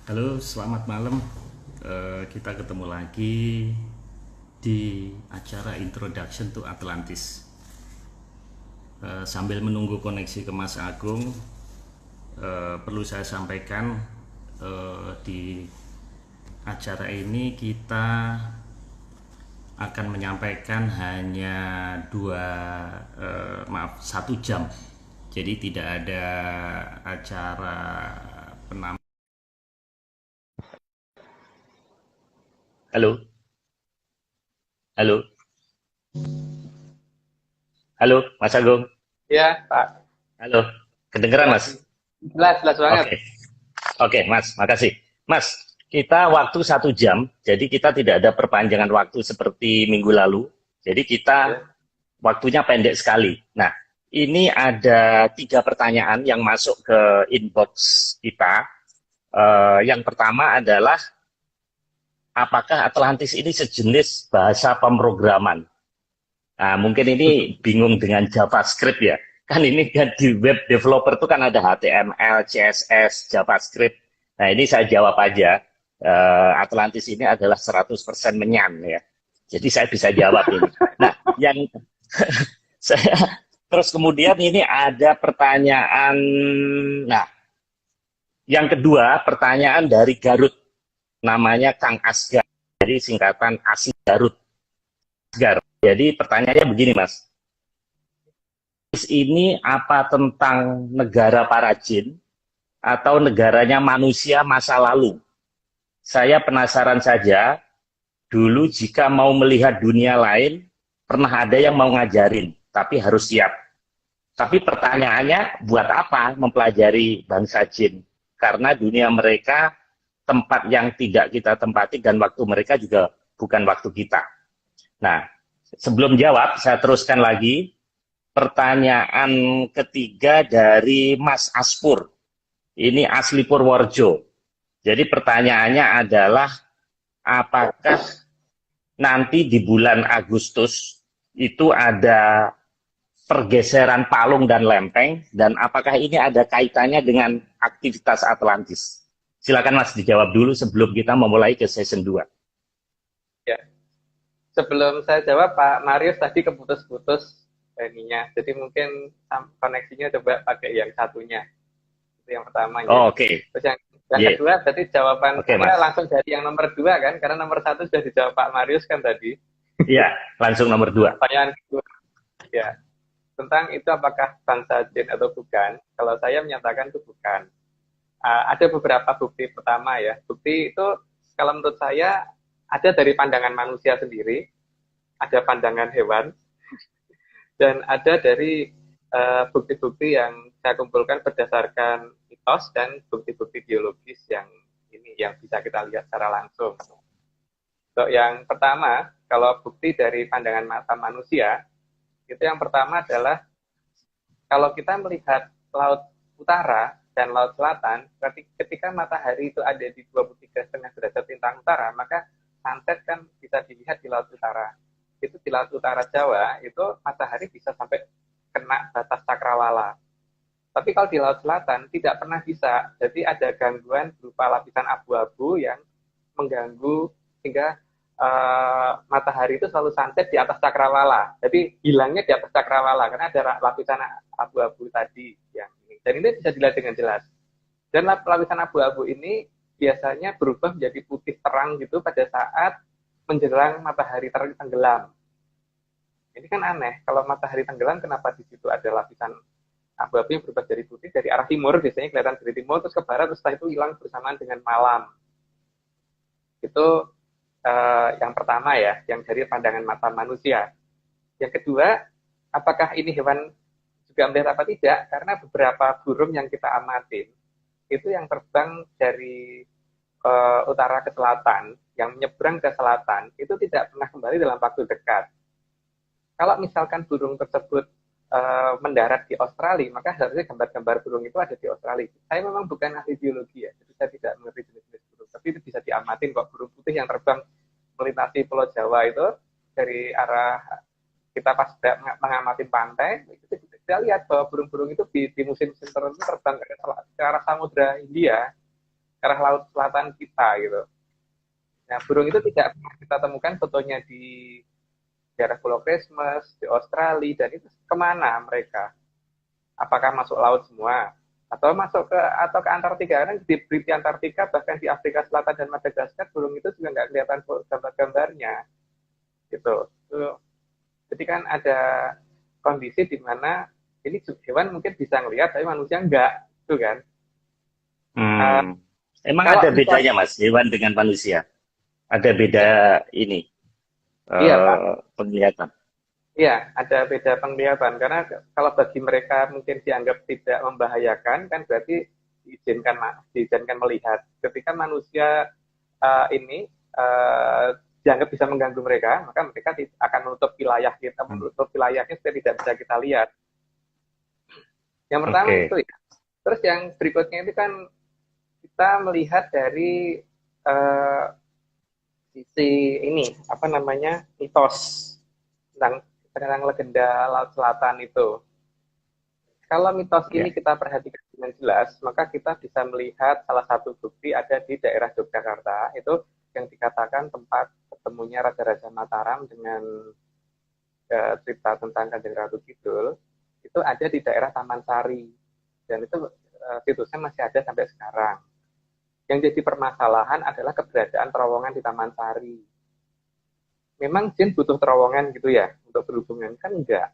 Halo, selamat malam. Kita ketemu lagi di acara Introduction to Atlantis. Sambil menunggu koneksi ke Mas Agung, perlu saya sampaikan di acara ini kita akan menyampaikan hanya maaf, 1 jam. Jadi tidak ada acara penampilan. Halo, halo, halo, Mas Agung. Ya, Pak. Halo, kedengeran Ya, Mas? jelas, jelas banget. Oke, oke Mas, makasih. Mas, kita waktu 1 jam, jadi kita tidak ada perpanjangan waktu seperti minggu lalu. Jadi kita Ya, waktunya pendek sekali. Nah, ini ada 3 pertanyaan yang masuk ke inbox kita. Yang pertama adalah, apakah Atlantis ini sejenis bahasa pemrograman? Nah, mungkin ini bingung dengan JavaScript ya. Kan ini kan di web developer itu kan ada HTML, CSS, JavaScript. Nah, ini saya jawab aja. Atlantis ini adalah 100% menyan ya. Jadi saya bisa jawab ini. Nah, yang saya terus kemudian ini ada pertanyaan. Nah, yang kedua pertanyaan dari Garut. Namanya Kang Asgar. Jadi singkatan Asi Garut. Asgar. Jadi pertanyaannya begini, Mas. Ini apa tentang negara para jin atau negaranya manusia masa lalu? Saya penasaran saja, dulu jika mau melihat dunia lain, pernah ada yang mau ngajarin, tapi harus siap. Tapi pertanyaannya, buat apa mempelajari bangsa jin? Karena dunia mereka tempat yang tidak kita tempati dan waktu mereka juga bukan waktu kita. Nah, sebelum jawab, saya teruskan lagi. Pertanyaan ketiga dari Mas Aspur. Ini asli Purworejo. Jadi pertanyaannya adalah, apakah nanti di bulan Agustus itu ada pergeseran palung dan lempeng, dan apakah ini ada kaitannya dengan aktivitas Atlantis? Silakan Mas dijawab dulu sebelum kita memulai ke season 2. ya. Sebelum saya jawab, Pak Marius tadi keputus-putus ininya. Jadi mungkin koneksinya coba pakai yang satunya. Itu yang pertamanya. Oh, oke. Okay. Terus yang Yeah. kedua, berarti jawaban Oke, okay, saya Mas. langsung dari yang nomor 2 kan? Karena nomor 1 sudah dijawab Pak Marius kan tadi. Iya, langsung nomor 2. Pertanyaan kedua, ya. Tentang itu apakah bangsa jin atau bukan? Kalau saya menyatakan itu bukan. Ada beberapa bukti pertama ya. Bukti itu kalau menurut saya ada dari pandangan manusia sendiri, ada pandangan hewan, dan ada dari bukti-bukti yang saya kumpulkan berdasarkan mitos dan bukti-bukti biologis yang ini yang bisa kita lihat secara langsung. Untuk yang pertama, kalau bukti dari pandangan mata manusia, itu yang pertama adalah kalau kita melihat laut utara dan laut selatan, ketika matahari itu ada di 23,5 derajat lintang utara, maka sunset kan bisa dilihat di laut utara. Itu di laut utara Jawa, itu matahari bisa sampai kena batas cakrawala. Tapi kalau di laut selatan tidak pernah bisa. Jadi ada gangguan berupa lapisan abu-abu yang mengganggu sehingga matahari itu selalu sunset di atas cakrawala. Jadi hilangnya di atas cakrawala karena ada lapisan abu-abu tadi yang ini. Dan ini bisa dilihat dengan jelas. Dan lapisan abu-abu ini biasanya berubah menjadi putih terang gitu pada saat menjelang matahari tenggelam. Ini kan aneh, kalau matahari tenggelam kenapa di situ ada lapisan abu-abu yang berubah jadi putih dari arah timur, biasanya kelihatan dari timur terus ke barat terus setelah itu hilang bersamaan dengan malam. Itu yang pertama ya, yang dari pandangan mata manusia. Yang kedua, apakah ini hewan juga melihat apa tidak? Karena beberapa burung yang kita amatin itu yang terbang dari utara ke selatan, yang menyeberang ke selatan, itu tidak pernah kembali dalam waktu dekat. Kalau misalkan burung tersebut mendarat di Australia, maka harusnya gambar-gambar burung itu ada di Australia. Saya memang bukan ahli biologi ya, jadi saya tidak mengerti jenis-jenis burung, tapi itu bisa diamatin kok burung putih yang terbang melintasi Pulau Jawa itu dari arah kita pas mengamati pantai, itu kita lihat bahwa burung-burung itu di musim-musim tertentu terbang ke arah Samudra India. arah laut selatan kita gitu. Nah, burung itu tidak pernah kita temukan fotonya di daerah Pulau Christmas, di Australia, dan itu kemana mereka? Apakah masuk laut semua? Atau masuk ke Antartika? Karena di Antartika, bahkan di Afrika Selatan dan Madagaskar, burung itu juga nggak kelihatan gambar-gambarnya. Gitu. Jadi kan ada kondisi di mana ini hewan mungkin bisa ngelihat, tapi manusia enggak. Itu kan. Uh, Hmm. Emang kalau ada misal, bedanya, Mas, hewan dengan manusia? Ada beda ini iya Pak, penglihatan. iya, ada beda penglihatan karena kalau bagi mereka mungkin dianggap tidak membahayakan kan berarti diizinkan melihat. Ketika manusia ini dianggap bisa mengganggu mereka, maka mereka akan menutup wilayah kita, Hmm. menutup wilayahnya supaya tidak bisa kita lihat. Yang pertama itu Oke. ya. Terus yang berikutnya itu kan kita melihat dari uh, sisi ini apa namanya mitos tentang tentang legenda Laut Selatan itu. Kalau mitos ini Ya. kita perhatikan dengan jelas, maka kita bisa melihat salah satu bukti ada di daerah Yogyakarta, itu yang dikatakan tempat ketemunya Raja-Raja Mataram dengan cerita tentang Kanjeng Ratu Kidul, itu ada di daerah Taman Sari. Dan itu situsnya masih ada sampai sekarang. Yang jadi permasalahan adalah keberadaan terowongan di Taman Sari. Memang jin butuh terowongan gitu ya untuk berhubungan? Kan enggak.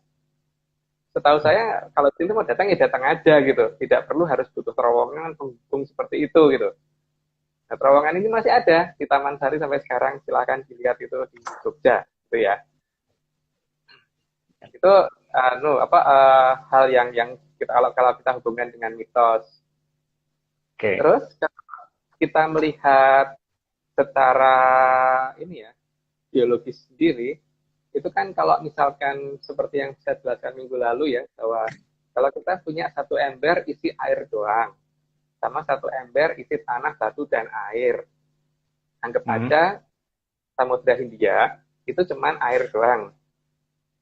Setahu saya kalau jin itu mau datang ya datang aja gitu, tidak perlu harus butuh terowongan penghubung seperti itu gitu. Nah, terowongan ini masih ada di Taman Sari sampai sekarang, silakan dilihat itu di Jogja gitu ya. Itu hal yang kita kalau kita hubungkan dengan mitos. Oke. Terus kita melihat secara ini ya biologis sendiri, itu kan kalau misalkan seperti yang saya jelaskan minggu lalu ya, bahwa kalau kita punya satu ember isi air doang, sama satu ember isi tanah, batu, dan air. Anggap Hmm. aja Samudra Hindia itu cuman air doang.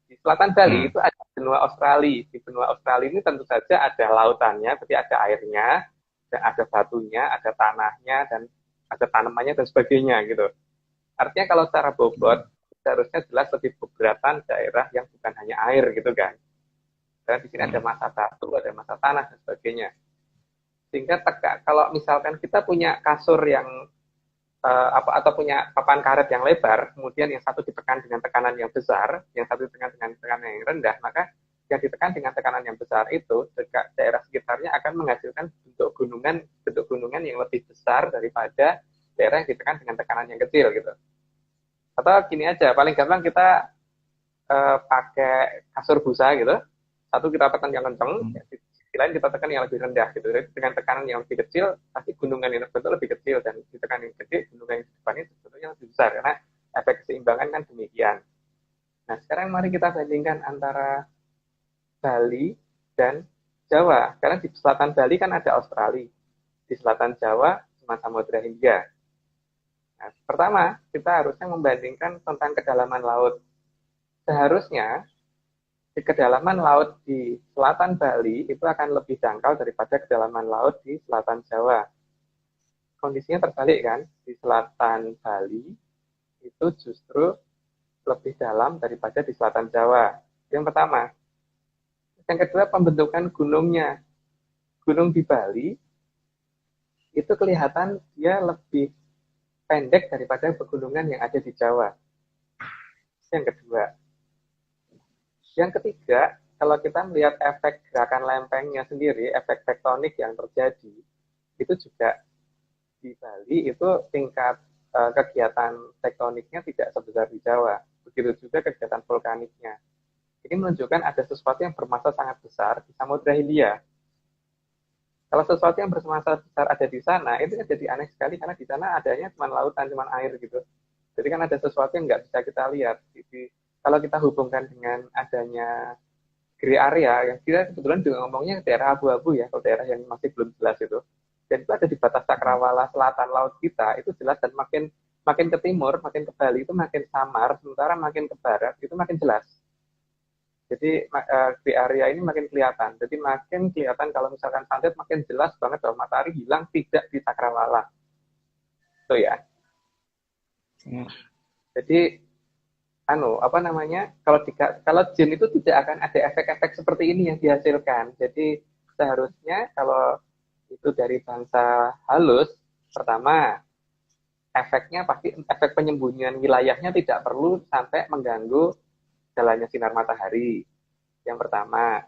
Di selatan Bali Hmm. itu ada benua Australia. Di benua Australia ini tentu saja ada lautannya, berarti ada airnya, dan ada batunya, ada tanahnya, dan ada tanamannya dan sebagainya gitu. Artinya kalau secara bobot seharusnya jelas lebih keberatan daerah yang bukan hanya air gitu kan. Karena di sini ada Hmm. masa batu, ada masa tanah dan sebagainya. Sehingga tegak kalau misalkan kita punya kasur yang atau punya papan karet yang lebar, kemudian yang satu ditekan dengan tekanan yang besar, yang satu ditekan dengan tekanan yang rendah, maka yang ditekan dengan tekanan yang besar itu daerah sekitarnya akan menghasilkan bentuk gunungan yang lebih besar daripada daerah yang ditekan dengan tekanan yang kecil gitu. Atau gini aja, paling gampang kita pakai kasur busa gitu, satu kita tekan yang kenceng, Hmm. di sisi lain kita tekan yang lebih rendah gitu. Jadi dengan tekanan yang lebih kecil, pasti gunungan yang terbentuk lebih kecil, dan di tekanan yang gede, gunungan yang di depannya sebetulnya lebih besar, karena efek keseimbangan kan demikian. Nah sekarang mari kita bandingkan antara Bali dan Jawa, karena di selatan Bali kan ada Australia, di selatan Jawa cuma Samudra Hindia. Nah, pertama, kita harusnya membandingkan tentang kedalaman laut. Seharusnya di kedalaman laut di selatan Bali itu akan lebih dangkal daripada kedalaman laut di selatan Jawa. Kondisinya terbalik kan, di selatan Bali itu justru lebih dalam daripada di selatan Jawa. Yang pertama. Yang kedua, pembentukan gunungnya. Gunung di Bali itu kelihatan dia lebih pendek daripada pegunungan yang ada di Jawa. Yang kedua. Yang ketiga, kalau kita melihat efek gerakan lempengnya sendiri, efek tektonik yang terjadi, itu juga di Bali itu tingkat kegiatan tektoniknya tidak sebesar di Jawa. Begitu juga kegiatan vulkaniknya. Ini menunjukkan ada sesuatu yang bermassa sangat besar di Samudra Hindia. Kalau sesuatu yang bermassa besar ada di sana, itu kan jadi aneh sekali karena di sana adanya cuma lautan, cuma air gitu. Jadi kan ada sesuatu yang nggak bisa kita lihat. Jadi, kalau kita hubungkan dengan adanya gray area, yang kita kebetulan juga ngomongnya daerah abu-abu ya, kalau daerah yang masih belum jelas itu. Dan itu ada di batas cakrawala selatan laut kita, itu jelas, dan makin makin ke timur, makin ke Bali itu makin samar, sementara makin ke barat itu makin jelas. Jadi di area ini makin kelihatan. Jadi makin kelihatan kalau misalkan sunset makin jelas banget bahwa matahari hilang tidak di cakrawala. Itu ya. Jadi apa namanya? Kalau jin itu tidak akan ada efek-efek seperti ini yang dihasilkan. Jadi seharusnya kalau itu dari bangsa halus, pertama efeknya pasti efek penyembunyian wilayahnya tidak perlu sampai mengganggu jalannya sinar matahari. Yang pertama.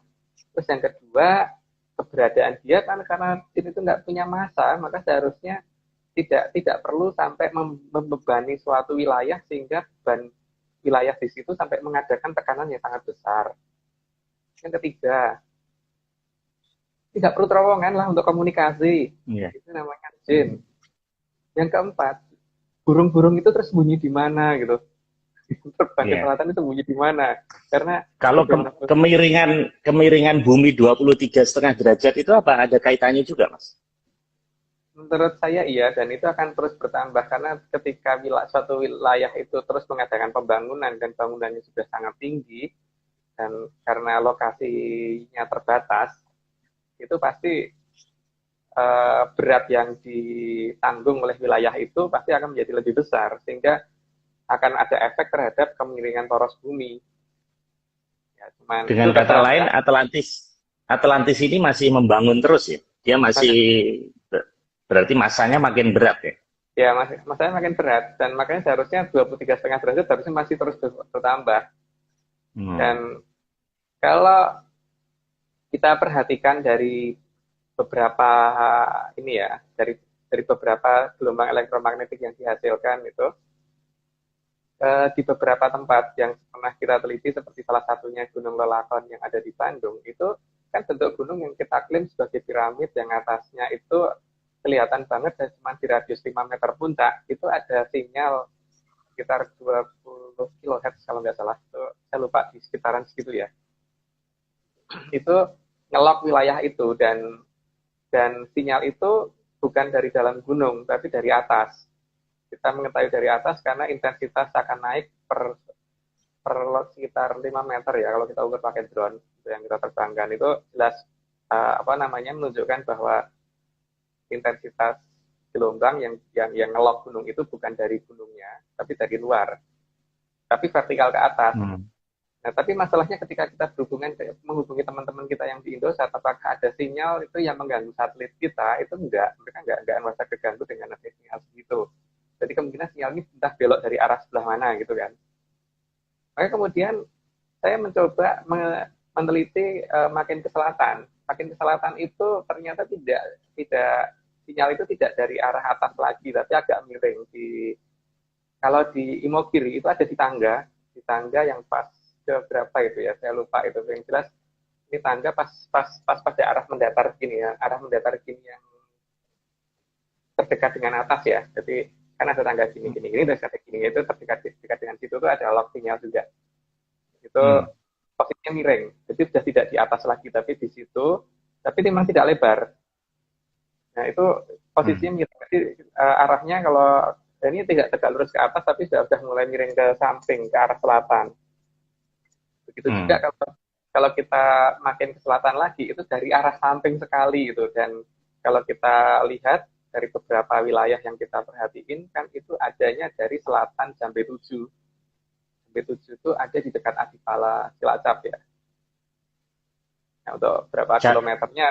Terus yang kedua, keberadaan dia kan karena jin itu nggak punya massa, maka seharusnya tidak perlu sampai membebani suatu wilayah sehingga beban wilayah di situ sampai mengadakan tekanan yang sangat besar. Yang ketiga, tidak perlu terowongan lah untuk komunikasi. Itu namanya jin. Yang keempat, burung-burung itu tersembunyi di mana gitu. Terbang ke selatan itu sembunyi di mana? Karena kalau kemiringan bumi 23,5 derajat itu apa ada kaitannya juga, Mas? Menurut saya iya, dan itu akan terus bertambah karena ketika suatu wilayah itu terus mengadakan pembangunan dan bangunannya sudah sangat tinggi dan karena lokasinya terbatas, itu pasti berat yang ditanggung oleh wilayah itu pasti akan menjadi lebih besar sehingga akan ada efek terhadap kemiringan poros bumi. Ya, dengan kata lain, Atlantis ini masih membangun terus ya? Dia masih berarti masanya makin berat ya? Ya, masanya makin berat dan makanya seharusnya 23,5 derajat harusnya masih terus bertambah. Dan kalau kita perhatikan dari beberapa ini ya, dari beberapa gelombang elektromagnetik yang dihasilkan itu di beberapa tempat yang pernah kita teliti seperti salah satunya Gunung Lelakon yang ada di Bandung itu kan bentuk gunung yang kita klaim sebagai piramid yang atasnya itu kelihatan banget dan cuma di radius 5 meter puncak itu ada sinyal sekitar 20 kHz kalau nggak salah itu saya lupa di sekitaran segitu ya itu ngelok wilayah itu dan sinyal itu bukan dari dalam gunung tapi dari atas. Kita mengetahui dari atas karena intensitas akan naik per sekitar 5 meter ya kalau kita ukur pakai drone yang kita terbangkan itu jelas menunjukkan bahwa intensitas gelombang yang ngelok gunung itu bukan dari gunungnya tapi dari luar tapi vertikal ke atas. Nah, tapi masalahnya ketika kita menghubungi teman-teman kita yang di Indosat, apakah ada sinyal itu yang mengganggu satelit kita? Itu mereka enggak merasa keganggu dengan ada sinyal segitu. Jadi kemungkinan sinyal ini entah belok dari arah sebelah mana gitu kan. Maka kemudian saya mencoba meneliti makin ke selatan. Makin ke selatan itu ternyata tidak sinyal itu tidak dari arah atas lagi, tapi agak miring. Kalau di Imogiri itu ada di tangga yang pas ke berapa itu ya, saya lupa itu. Yang jelas ini tangga pas pada arah mendatar gini ya, yang terdekat dengan atas ya. Jadi kan ada tangga gini dan gini itu terdekat dengan situ tuh ada lock sinyal juga. Itu posisinya miring. Jadi sudah tidak di atas lagi tapi di situ, tapi memang tidak lebar. Nah, itu posisinya miring. Jadi arahnya kalau ini tidak tegak lurus ke atas tapi sudah mulai miring ke samping ke arah selatan. Begitu juga kalau kita makin ke selatan lagi itu dari arah samping sekali gitu dan kalau kita lihat dari beberapa wilayah yang kita perhatiin kan itu adanya dari selatan Jambe 7. Jambe 7 itu ada di dekat Adipala Cilacap ya. Nah, untuk berapa kilometernya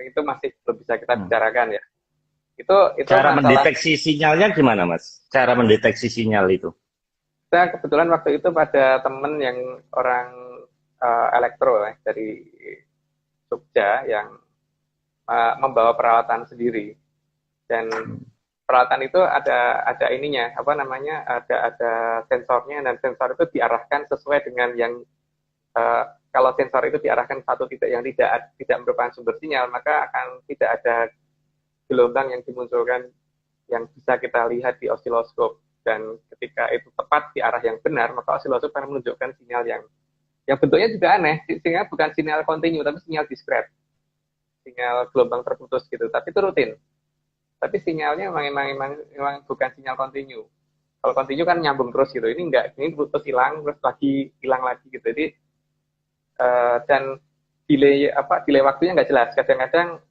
itu masih belum bisa kita bicarakan ya. Itu cara mendeteksi sinyalnya gimana, Mas? Cara mendeteksi sinyal itu? Saya kebetulan waktu itu pada temen yang orang elektro dari Jogja yang membawa peralatan sendiri dan peralatan itu ada ininya ada sensornya dan sensor itu diarahkan sesuai dengan yang kalau sensor itu diarahkan satu titik yang tidak merupakan sumber sinyal maka akan tidak ada gelombang yang dimunculkan yang bisa kita lihat di osiloskop. Dan ketika itu tepat di arah yang benar, maka osiloskop akan menunjukkan sinyal yang bentuknya juga aneh. Sinyal bukan sinyal kontinu, tapi sinyal diskret. Sinyal gelombang terputus gitu, tapi itu rutin. Tapi sinyalnya memang bukan sinyal kontinu. Kalau kontinu kan nyambung terus gitu. Ini enggak, ini putus hilang, terus lagi hilang lagi gitu. Jadi Dan delay waktunya nggak jelas. Kadang-kadang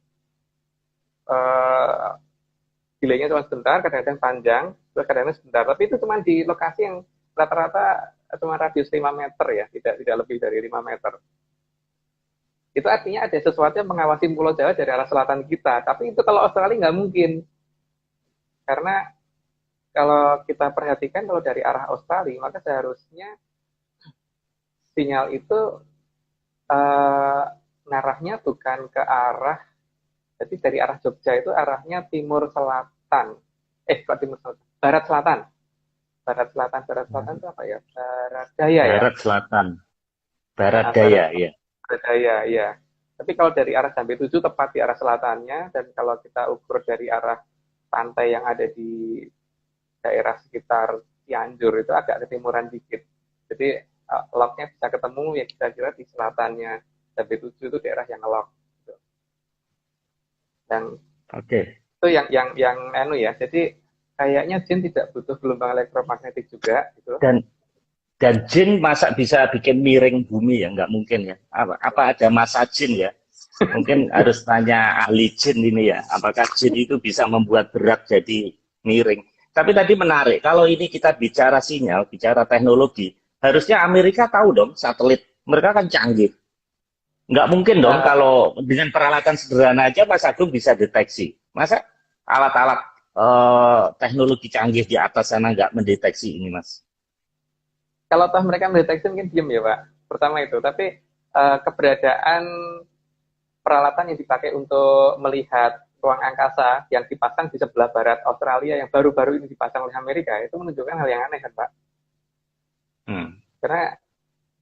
delaynya cuma sebentar, kadang-kadang panjang, terus kadang-kadang sebentar. Tapi itu cuma di lokasi yang rata-rata cuma radius 5 meter ya, tidak lebih dari 5 meter. Itu artinya ada sesuatu yang mengawasi Pulau Jawa dari arah selatan kita. Tapi itu kalau Australia nggak mungkin. Karena kalau kita perhatikan kalau dari arah Australia, maka seharusnya sinyal itu ngarahnya bukan ke arah, jadi dari arah Jogja itu arahnya timur selatan. Bukan timur selatan, barat selatan. Barat selatan itu apa ya? Barat daya ya? Barat selatan, barat Nah, daya, ya. barat daya, ya. Tapi kalau dari arah Jambi 7 tepat di arah selatannya, dan kalau kita ukur dari arah pantai yang ada di daerah sekitar Cianjur itu agak ketimuran dikit. Jadi locknya bisa ketemu ya kira-kira di selatannya Jambi 7 itu daerah yang lock. Gitu. Dan itu yang anu ya. Jadi kayaknya jin tidak butuh gelombang elektromagnetik juga gitu. Dan jin masa bisa bikin miring bumi ya? Nggak mungkin ya. Apa ada masa jin ya? Mungkin harus tanya ahli jin ini ya. Apakah jin itu bisa membuat berat jadi miring? Tapi tadi menarik. Kalau ini kita bicara sinyal, bicara teknologi, harusnya Amerika tahu dong satelit. Mereka kan canggih. Nggak mungkin dong kalau dengan peralatan sederhana aja Mas Agung bisa deteksi. Masa alat-alat teknologi canggih di atas sana nggak mendeteksi ini, Mas? Kalau toh mereka mendeteksi mungkin diem ya Pak. Pertama itu. Tapi keberadaan peralatan yang dipakai untuk melihat ruang angkasa yang dipasang di sebelah barat Australia yang baru-baru ini dipasang oleh Amerika itu menunjukkan hal yang aneh kan Pak. Karena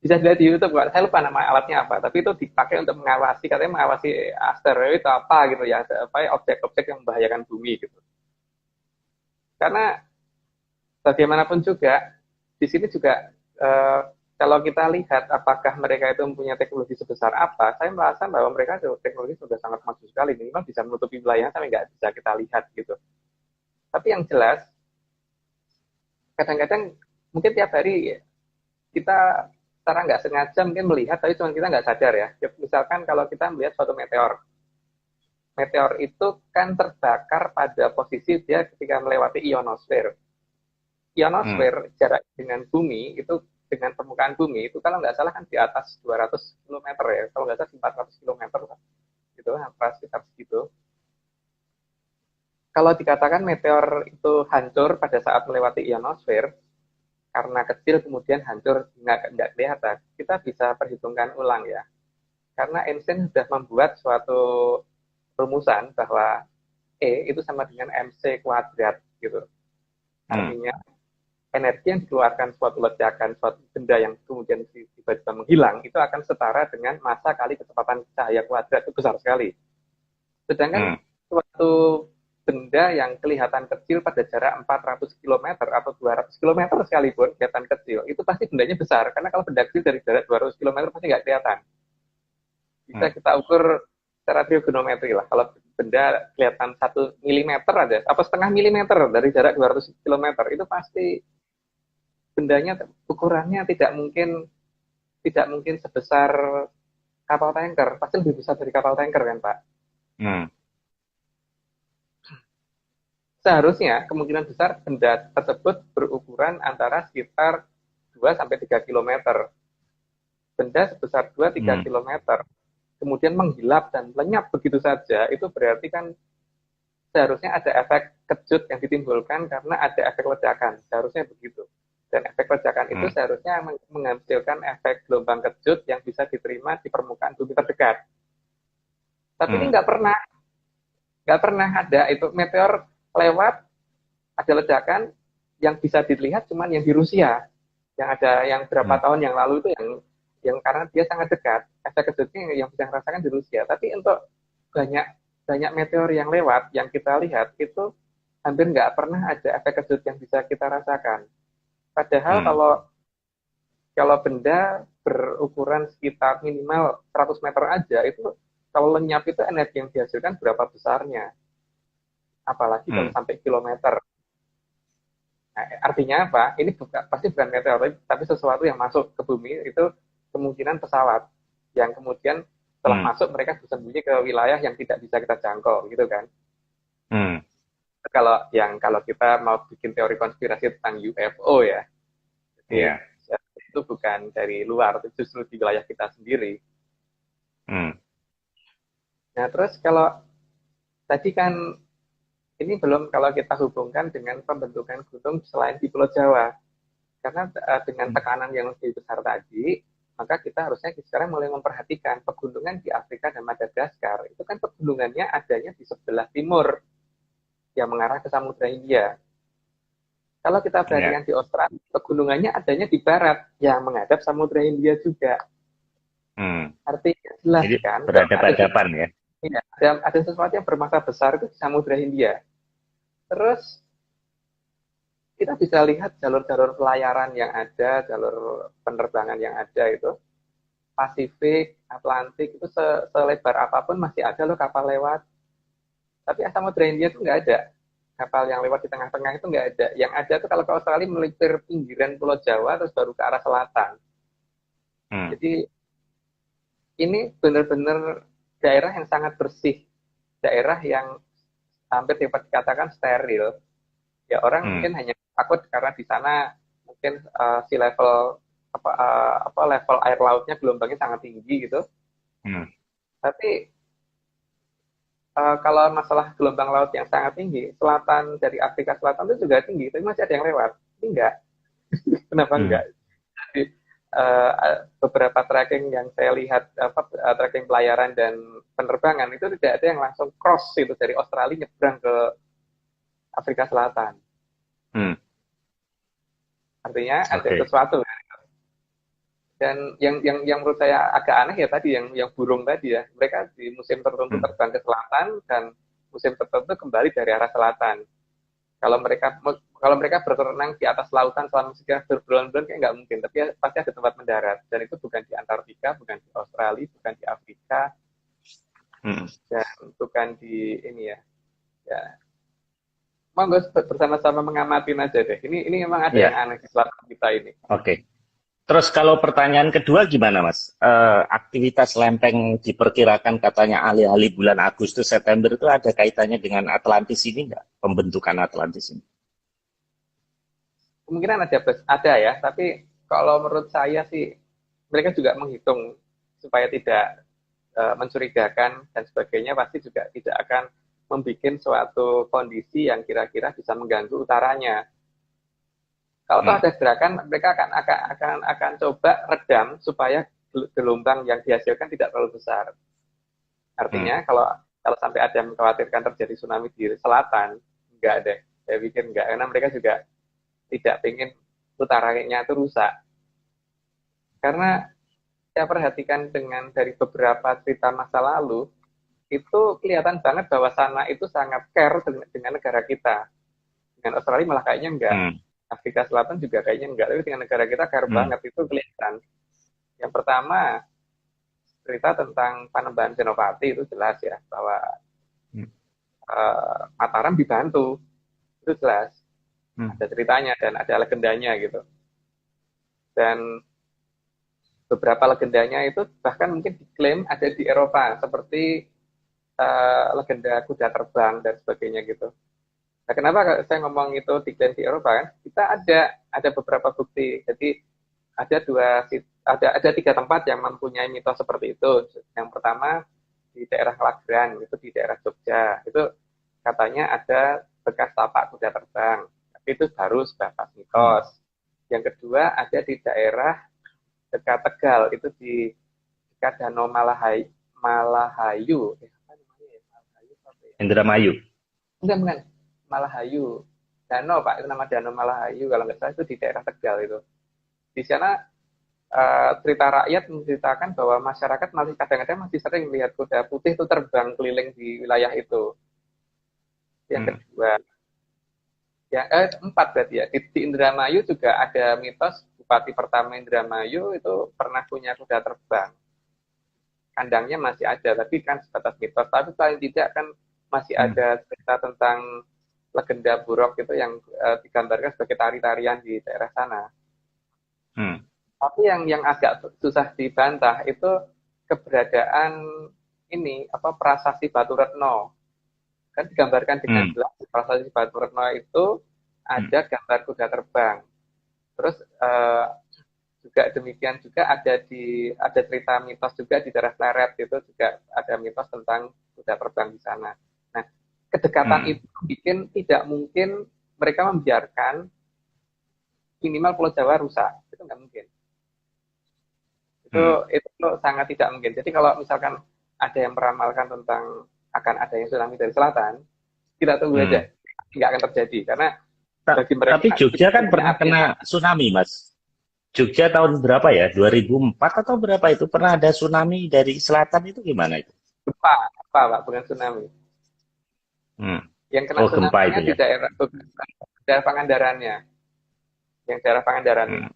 bisa dilihat di YouTube, Pak. Saya lupa nama alatnya apa, tapi itu dipakai untuk mengawasi, katanya mengawasi asteroid atau apa gitu ya, apa objek-objek yang membahayakan bumi gitu. Karena bagaimanapun juga di sini juga kalau kita lihat apakah mereka itu mempunyai teknologi sebesar apa, saya merasa bahwa mereka teknologi sudah sangat maju sekali, minimal bisa menutupi wilayah sampai nggak bisa kita lihat gitu. Tapi yang jelas, kadang-kadang mungkin tiap hari kita secara nggak sengaja mungkin melihat, tapi cuma kita nggak sadar ya. Misalkan kalau kita melihat suatu meteor, meteor itu kan terbakar pada posisi dia ketika melewati ionosfer. Ionosfer jarak dengan bumi itu, dengan permukaan bumi itu kalau nggak salah kan di atas 200 km ya, kalau nggak salah 400 km gitu, hampir sekitar segitu. Kalau dikatakan meteor itu hancur pada saat melewati ionosfer, karena kecil kemudian hancur nggak kelihatan, kita bisa perhitungkan ulang ya. Karena Einstein sudah membuat suatu rumusan bahwa E itu sama dengan mc kuadrat gitu. Artinya energi yang dikeluarkan suatu ledakan, suatu benda yang kemudian tiba-tiba menghilang, itu akan setara dengan massa kali kecepatan cahaya kuadrat, itu besar sekali. Sedangkan suatu benda yang kelihatan kecil pada jarak 400 km atau 200 km sekalipun kelihatan kecil, itu pasti bendanya besar. Karena kalau benda kecil dari jarak 200 km pasti nggak kelihatan. Bisa kita ukur secara trigonometri lah. Kalau benda kelihatan 1 mm aja, apa setengah milimeter dari jarak 200 km, itu pasti bendanya ukurannya tidak mungkin sebesar kapal tanker, pasti lebih besar dari kapal tanker kan Pak. Seharusnya kemungkinan besar benda tersebut berukuran antara sekitar 2-3 km. Benda sebesar 2-3 km kemudian menghilap dan lenyap begitu saja, itu berarti kan seharusnya ada efek kejut yang ditimbulkan karena ada efek ledakan, seharusnya begitu. Dan efek ledakan itu seharusnya menghasilkan efek gelombang kejut yang bisa diterima di permukaan bumi terdekat. Tapi ini nggak pernah ada itu meteor lewat, ada ledakan yang bisa dilihat cuman yang di Rusia, yang ada yang berapa tahun yang lalu itu yang karena dia sangat dekat, efek kejutnya yang bisa merasakan di Rusia. Tapi untuk banyak meteor yang lewat yang kita lihat itu hampir nggak pernah ada efek kejut yang bisa kita rasakan. Padahal kalau benda berukuran sekitar minimal 100 meter aja, itu kalau lenyap itu energi yang dihasilkan berapa besarnya. Apalagi kalau sampai kilometer. Nah, artinya apa? Ini pasti bukan meteor, tapi sesuatu yang masuk ke bumi itu kemungkinan pesawat. yang kemudian setelah masuk mereka bersembunyi ke wilayah yang tidak bisa kita jangkau, gitu kan? Hmm. Kalau kita mau bikin teori konspirasi tentang UFO ya, jadi Ya. itu bukan dari luar, itu justru di wilayah kita sendiri. Hmm. Nah, terus kalau tadi kan ini belum kalau kita hubungkan dengan pembentukan gunung selain di Pulau Jawa. Karena dengan tekanan yang lebih besar tadi, maka kita harusnya sekarang mulai memperhatikan pegunungan di Afrika dan Madagaskar. Itu kan pegunungannya adanya di sebelah timur yang mengarah ke Samudra Hindia. Kalau kita Ya. perhatikan di Australia, pegunungannya adanya di barat yang menghadap Samudra Hindia juga. Hmm. Artinya jelas Jadi kan, kalau berhadapan-hadapan ya. ada sesuatu yang bermasa besar itu di Samudra Hindia. Terus kita bisa lihat jalur-jalur pelayaran yang ada, jalur penerbangan yang ada itu, Pasifik, Atlantik, itu selebar apapun masih ada loh kapal lewat. Tapi Samudra Hindia itu nggak ada. Kapal yang lewat di tengah-tengah itu nggak ada. Yang ada itu kalau ke Australia melipir pinggiran Pulau Jawa, terus baru ke arah selatan. Hmm. Jadi ini benar-benar daerah yang sangat bersih. Daerah yang hampir dapat dikatakan steril. Ya orang Hmm. mungkin hanya takut karena di sana mungkin si level level air lautnya gelombangnya sangat tinggi gitu. Hmm. Tapi kalau masalah gelombang laut yang sangat tinggi, selatan dari Afrika Selatan itu juga tinggi, tapi masih ada yang lewat. Ini enggak. Kenapa Hmm. enggak? Jadi beberapa tracking yang saya lihat tracking pelayaran dan penerbangan itu tidak ada yang langsung cross itu dari Australia nyebrang ke Afrika Selatan. Hmm. Artinya ada Oke. sesuatu. Dan yang menurut saya agak aneh ya tadi yang burung tadi ya, mereka di musim tertentu Hmm. terbang ke selatan dan musim tertentu kembali dari arah selatan. Kalau mereka berenang di atas lautan selama sekian berbulan-bulan kayak nggak mungkin, tapi ya, pasti ada tempat mendarat. Dan itu bukan di Antartika, bukan di Australia, bukan di Afrika, Hmm. dan bukan di ini ya. Ya, monggo bersama-sama mengamati aja deh. Ini memang ada yang Ya. aneh di selatan kita ini. Oke. Terus kalau pertanyaan kedua gimana, Mas? Aktivitas lempeng diperkirakan katanya alih-alih bulan Agustus September itu ada kaitannya dengan Atlantis ini nggak? Pembentukan Atlantis ini? Kemungkinan ada ya, tapi kalau menurut saya sih mereka juga menghitung supaya tidak mencurigakan dan sebagainya, pasti juga tidak akan membuat suatu kondisi yang kira-kira bisa mengganggu utaranya. Kalau Hmm. ada gerakan, mereka akan coba redam supaya gelombang yang dihasilkan tidak terlalu besar. Hmm. Artinya kalau sampai ada yang mengkhawatirkan terjadi tsunami di selatan, enggak deh. Saya pikir enggak, karena mereka juga tidak ingin utaranya itu rusak. Karena saya perhatikan dari beberapa cerita masa lalu, itu kelihatan banget bahwa sana itu sangat care dengan negara kita. Dengan Australia malah kayaknya enggak. Hmm. Afrika Selatan juga kayaknya enggak, tapi dengan negara kita care Hmm. banget, itu kelihatan. Yang pertama, cerita tentang Panembahan Senopati itu jelas ya, bahwa Mataram dibantu, itu jelas. Hmm. Ada ceritanya dan ada legendanya gitu. Dan beberapa legendanya itu bahkan mungkin diklaim ada di Eropa, seperti legenda kuda terbang dan sebagainya gitu. Nah, kenapa saya ngomong itu diklaim di Eropa kan? Kita ada beberapa bukti. Jadi ada tiga tempat yang mempunyai mitos seperti itu. Yang pertama di daerah Lagrang, itu di daerah Jogja. Itu katanya ada bekas tapak kuda terbang. Tapi itu baru sebatas Hmm. mitos. Yang kedua ada di daerah dekat Tegal, itu di dekat Danau Malahayu. Malahayu. Apa namanya ya? Malahayu apa ya? Indramayu. Bukan. Malahayu. Danau, Pak. Itu nama Danau Malahayu. Kalau nggak salah itu di daerah Tegal itu. Di sana cerita rakyat menceritakan bahwa masyarakat masih kadang-kadang masih sering melihat kuda putih itu terbang keliling di wilayah itu. Yang Hmm. kedua, empat berarti ya. Di Indramayu juga ada mitos Bupati pertama Indramayu itu pernah punya kuda terbang. Kandangnya masih ada, tapi kan sebatas mitos. Tapi paling tidak kan masih Hmm. ada cerita tentang legenda buruk itu yang digambarkan sebagai tari-tarian di daerah sana. Hmm. Tapi yang agak susah dibantah itu keberadaan ini apa prasasti Batu Retno. Kan digambarkan dengan jelas di prasasti Batu Retno itu ada gambar kuda terbang. Terus juga demikian juga ada cerita mitos juga di daerah Pleret itu juga ada mitos tentang kuda terbang di sana. Nah, kedekatan itu bikin tidak mungkin mereka membiarkan minimal Pulau Jawa rusak. Itu nggak mungkin. Itu sangat tidak mungkin. Jadi kalau misalkan ada yang meramalkan tentang akan ada yang tsunami dari selatan, kita tunggu aja, nggak akan terjadi karena bagi mereka. Tapi Jogja kan pernah kena tsunami, Mas. Jogja tahun berapa ya? 2004 atau berapa itu pernah ada tsunami dari selatan itu gimana itu? Gempa, Pak, bukan tsunami. Yang kena tsunami-nya di daerah Pangandarannya. Yang daerah Pangandarannya.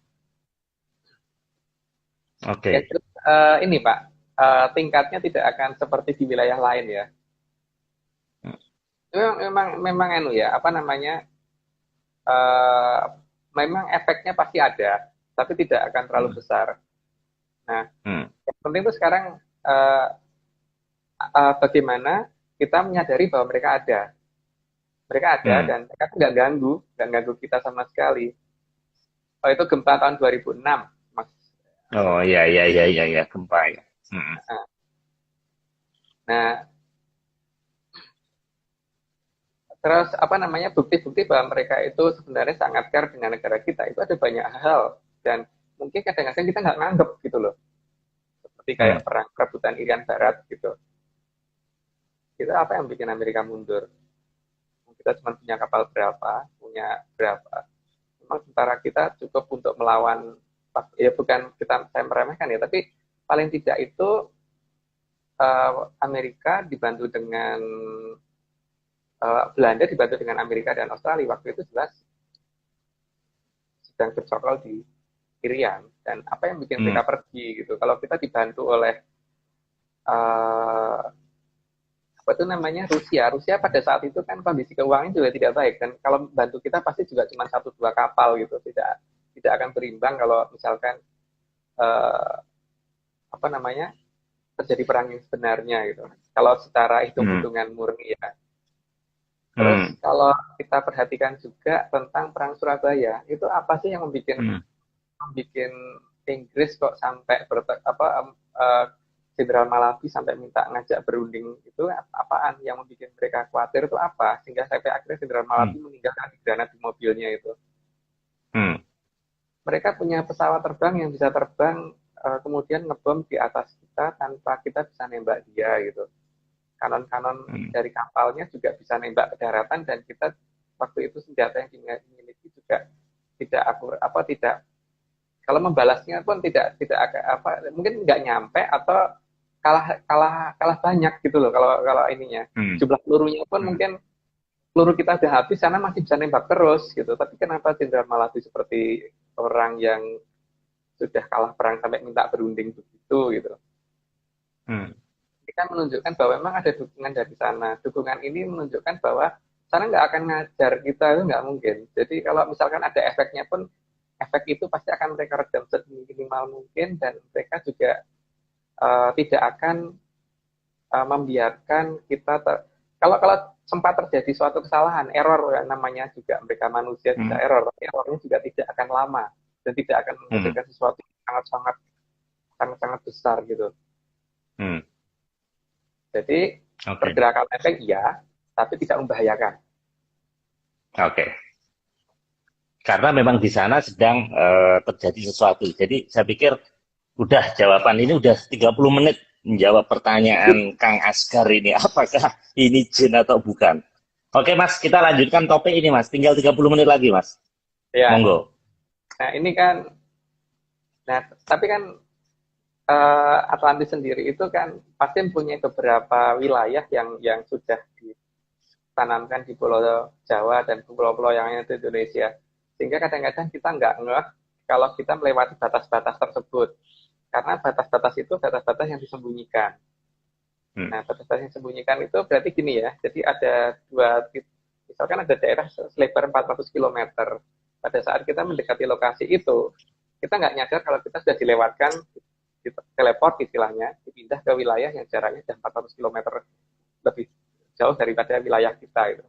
Oke. Ini Pak, tingkatnya tidak akan seperti di wilayah lain ya. Memang ya, apa namanya? Memang efeknya pasti ada, tapi tidak akan terlalu besar. Nah, yang penting itu sekarang bagaimana kita menyadari bahwa mereka ada. Mereka ada dan mereka nggak ganggu kita sama sekali. Oh, itu gempa tahun 2006, Mas. Oh iya gempa ya. Nah, terus apa namanya bukti-bukti bahwa mereka itu sebenarnya sangat care dengan negara kita itu ada banyak hal dan mungkin kadang-kadang kita nggak nganggep gitu loh, seperti kayak perang perebutan Irian Barat gitu. Kita apa yang bikin Amerika mundur? Kita cuma punya kapal berapa, punya berapa? Memang tentara kita cukup untuk melawan, ya bukan saya meremehkan ya, tapi paling tidak itu Amerika dibantu dengan Belanda dibantu dengan Amerika dan Australia waktu itu jelas sedang bercokol di Irian dan apa yang bikin mereka pergi gitu. Kalau kita dibantu oleh apa itu namanya Rusia pada saat itu kan kondisi keuangannya juga tidak baik dan kalau bantu kita pasti juga cuma 1-2 kapal gitu, tidak akan berimbang kalau misalkan apa namanya terjadi perang yang sebenarnya gitu. Kalau secara hitung-hitungan murni ya. Terus kalau kita perhatikan juga tentang perang Surabaya, itu apa sih yang membuat Inggris kok sampai Jenderal Malabi sampai minta ngajak berunding itu apaan yang membuat mereka khawatir itu apa sehingga sampai akhirnya Jenderal Malabi meninggalkan granat di mobilnya itu. Mereka punya pesawat terbang yang bisa terbang kemudian ngebom di atas kita tanpa kita bisa nembak dia gitu. Kanon-kanon dari kapalnya juga bisa nembak ke daratan dan kita waktu itu senjata yang dimiliki juga tidak kalau membalasnya pun tidak mungkin nggak nyampe atau kalah banyak gitu loh kalau ininya jumlah pelurunya pun mungkin peluru kita udah habis sana masih bisa nembak terus gitu tapi kenapa Jenderal Malabi seperti orang yang sudah kalah perang sampai minta berunding begitu gitu kita menunjukkan bahwa memang ada dukungan dari sana dukungan ini menunjukkan bahwa sana nggak akan ngajar kita itu nggak mungkin jadi kalau misalkan ada efeknya pun efek itu pasti akan mereka redam seminimal mungkin dan mereka juga tidak akan membiarkan kita kalau sempat terjadi suatu kesalahan error namanya juga mereka manusia bisa error tapi errornya juga tidak akan lama dan tidak akan menghasilkan sesuatu yang sangat besar gitu jadi pergerakan efek iya tapi tidak membahayakan karena memang di sana sedang terjadi sesuatu jadi saya pikir udah jawaban ini udah 30 menit menjawab pertanyaan Kang Asgar ini. Apakah ini jin atau bukan? Oke Mas, kita lanjutkan topik ini Mas. Tinggal 30 menit lagi Mas. Ya. Monggo. Nah ini kan, tapi kan Atlantis sendiri itu kan pasti punya beberapa wilayah yang sudah ditanamkan di Pulau Jawa dan pulau-pulau yang ada di Indonesia. Sehingga kadang-kadang kita nggak ngeh kalau kita melewati batas-batas tersebut. Karena batas-batas itu batas-batas yang disembunyikan. Nah, batas-batas yang disembunyikan itu berarti gini ya. Jadi ada misalkan ada daerah selebar 400 km. Pada saat kita mendekati lokasi itu, kita nggak nyadar kalau kita sudah dilewatkan teleport istilahnya, dipindah ke wilayah yang jaraknya sudah 400 km lebih jauh daripada wilayah kita itu.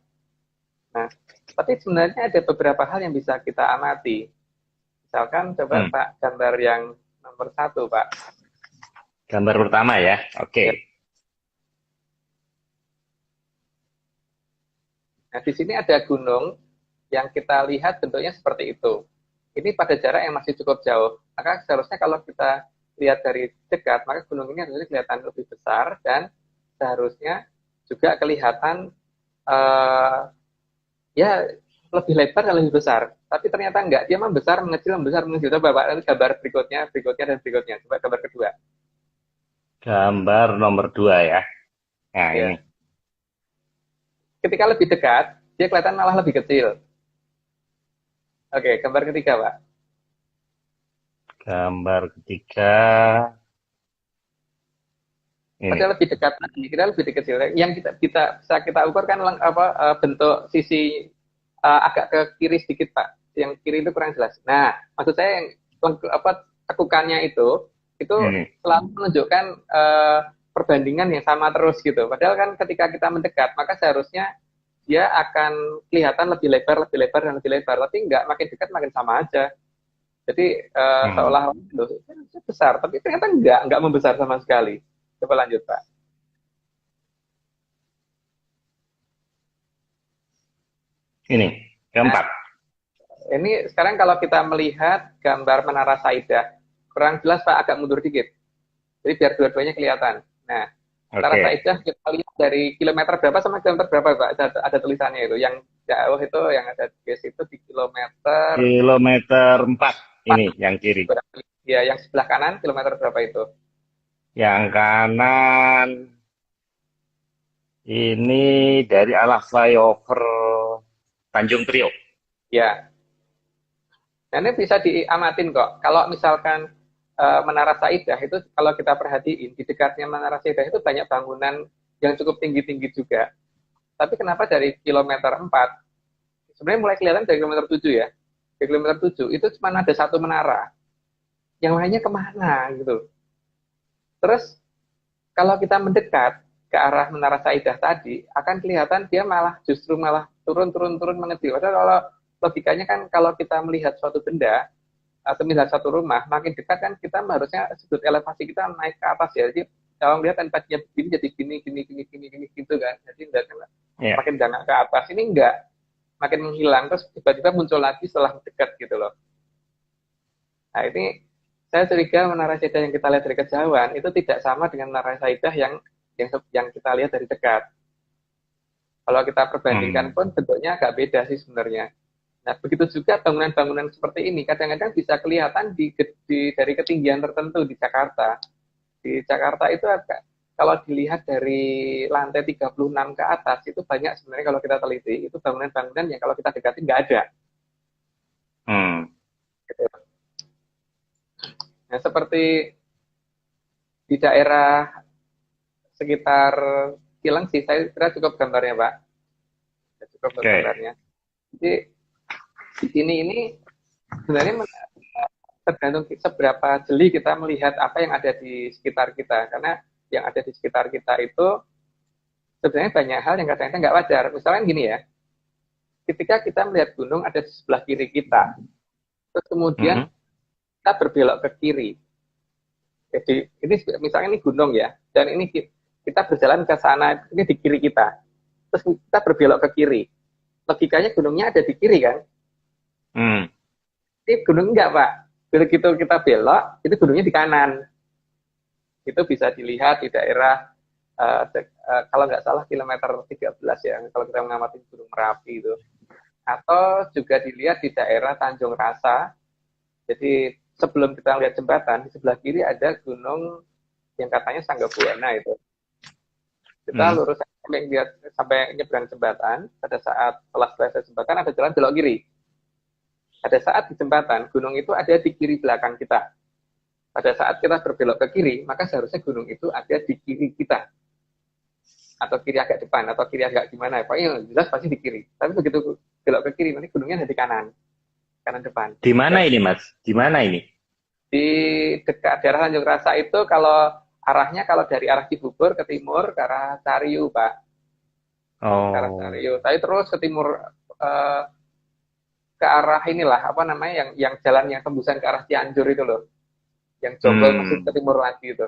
Nah, tapi sebenarnya ada beberapa hal yang bisa kita amati. Misalkan coba Pak gambar yang nomor 1, Pak. Gambar pertama ya, oke. Ya. Nah, di sini ada gunung yang kita lihat bentuknya seperti itu. Ini pada jarak yang masih cukup jauh. Maka seharusnya kalau kita lihat dari dekat, maka gunung ini harusnya kelihatan lebih besar dan seharusnya juga kelihatan ya lebih lebar dan lebih besar. Tapi ternyata enggak, dia membesar, mengecil, membesar, mengecil. Coba Pak, gambar berikutnya, dan berikutnya. Coba gambar kedua. Gambar nomor 2 ya. Nah, Ya. ini. Ketika lebih dekat, dia kelihatan malah lebih kecil. Oke, gambar ketiga, Pak. Gambar ketiga. Ini. Padahal lebih dekat lagi, kita lebih kecil. Yang bisa kita ukur kan bentuk sisi agak ke kiri sedikit, Pak. Yang kiri itu kurang jelas. Nah, maksud saya yang tekukannya itu selalu menunjukkan perbandingan yang sama terus gitu. Padahal kan ketika kita mendekat, maka seharusnya dia akan kelihatan lebih lebar, dan lebih lebar. Tapi enggak, makin dekat makin sama aja. Jadi seolah-olah itu besar, tapi ternyata enggak membesar sama sekali. Coba lanjut, Pak. Ini, keempat. Nah, ini sekarang kalau kita melihat gambar Menara Saidah, kurang jelas Pak, agak mundur dikit. Jadi biar dua-duanya kelihatan. Nah, Menara Saidah kita lihat dari kilometer berapa sama kilometer berapa, Pak? Ada tulisannya itu. Yang jauh itu, yang ada di situ di kilometer... Kilometer 4, ini yang kiri. Ya, yang sebelah kanan kilometer berapa itu? Yang kanan ini dari arah flyover Tanjung Priok. Ya. Nah, ini bisa diamatin kok. Kalau misalkan Menara Saidah itu, kalau kita perhatiin, di dekatnya Menara Saidah itu banyak bangunan yang cukup tinggi-tinggi juga. Tapi kenapa dari kilometer 4, sebenarnya mulai kelihatan dari kilometer 7 ya. Di kilometer 7, itu cuma ada satu menara. Yang lainnya kemana gitu. Terus, kalau kita mendekat ke arah Menara Saidah tadi, akan kelihatan dia justru malah turun mengecil. Padahal kalau logikanya kan kalau kita melihat suatu benda atau melihat satu rumah, makin dekat kan kita harusnya sudut elevasi kita naik ke atas ya. Jadi kalau melihat tempatnya begini jadi gini gitu kan. Jadi makin jangan ke atas. Ini enggak, makin menghilang terus tiba-tiba muncul lagi setelah dekat gitu loh. Nah, ini saya curiga Menara Saidah yang kita lihat dari kejauhan itu tidak sama dengan Menara Saidah yang kita lihat dari dekat. Kalau kita perbandingkan pun bentuknya agak beda sih sebenarnya. Nah, begitu juga bangunan-bangunan seperti ini kadang-kadang bisa kelihatan dari ketinggian tertentu di Jakarta. Di Jakarta itu kalau dilihat dari lantai 36 ke atas itu banyak sebenarnya kalau kita teliti itu bangunan-bangunan yang kalau kita dekati nggak ada. Nah, seperti di daerah sekitar Cilengsi, saya kira cukup gambarnya, Pak. Cukup gambarnya. Jadi di sini ini sebenarnya tergantung seberapa jeli kita melihat apa yang ada di sekitar kita. Karena yang ada di sekitar kita itu sebenarnya banyak hal yang kadang-kadang nggak wajar. Misalnya gini ya, ketika kita melihat gunung ada di sebelah kiri kita, terus kemudian kita berbelok ke kiri. Jadi ini misalnya ini gunung ya, dan ini kita berjalan ke sana, ini di kiri kita. Terus kita berbelok ke kiri. Logikanya gunungnya ada di kiri kan? Ini gunung enggak, Pak. Begitu kita belok, itu gunungnya di kanan. Itu bisa dilihat di daerah, kalau nggak salah kilometer 13 ya, kalau kita mengamati Gunung Merapi itu. Atau juga dilihat di daerah Tanjung Rasa. Jadi sebelum kita lihat jembatan, di sebelah kiri ada gunung yang katanya Sanggabuana itu. Kita lurus sampai nyebrang jembatan, pada saat setelah selesai jembatan ada jalan belok kiri. Pada saat di jembatan, gunung itu ada di kiri belakang kita. Pada saat kita berbelok ke kiri, maka seharusnya gunung itu ada di kiri kita. Atau kiri agak depan, atau kiri agak gimana. Pokoknya jelas pasti di kiri. Tapi begitu belok ke kiri, nanti gunungnya ada di kanan depan. Di mana ini, Mas? Di mana ini? Di dekat daerah Tanjung Rasa itu kalau arahnya kalau dari arah Cibubur ke timur ke arah Cariu, Pak. Ke arah Oh. Cariu. Tapi terus ke timur eh, ke arah inilah apa namanya yang jalan yang tembusan ke arah Cianjur itu loh. Yang Jonggol masih ke Hmm. timur lagi itu.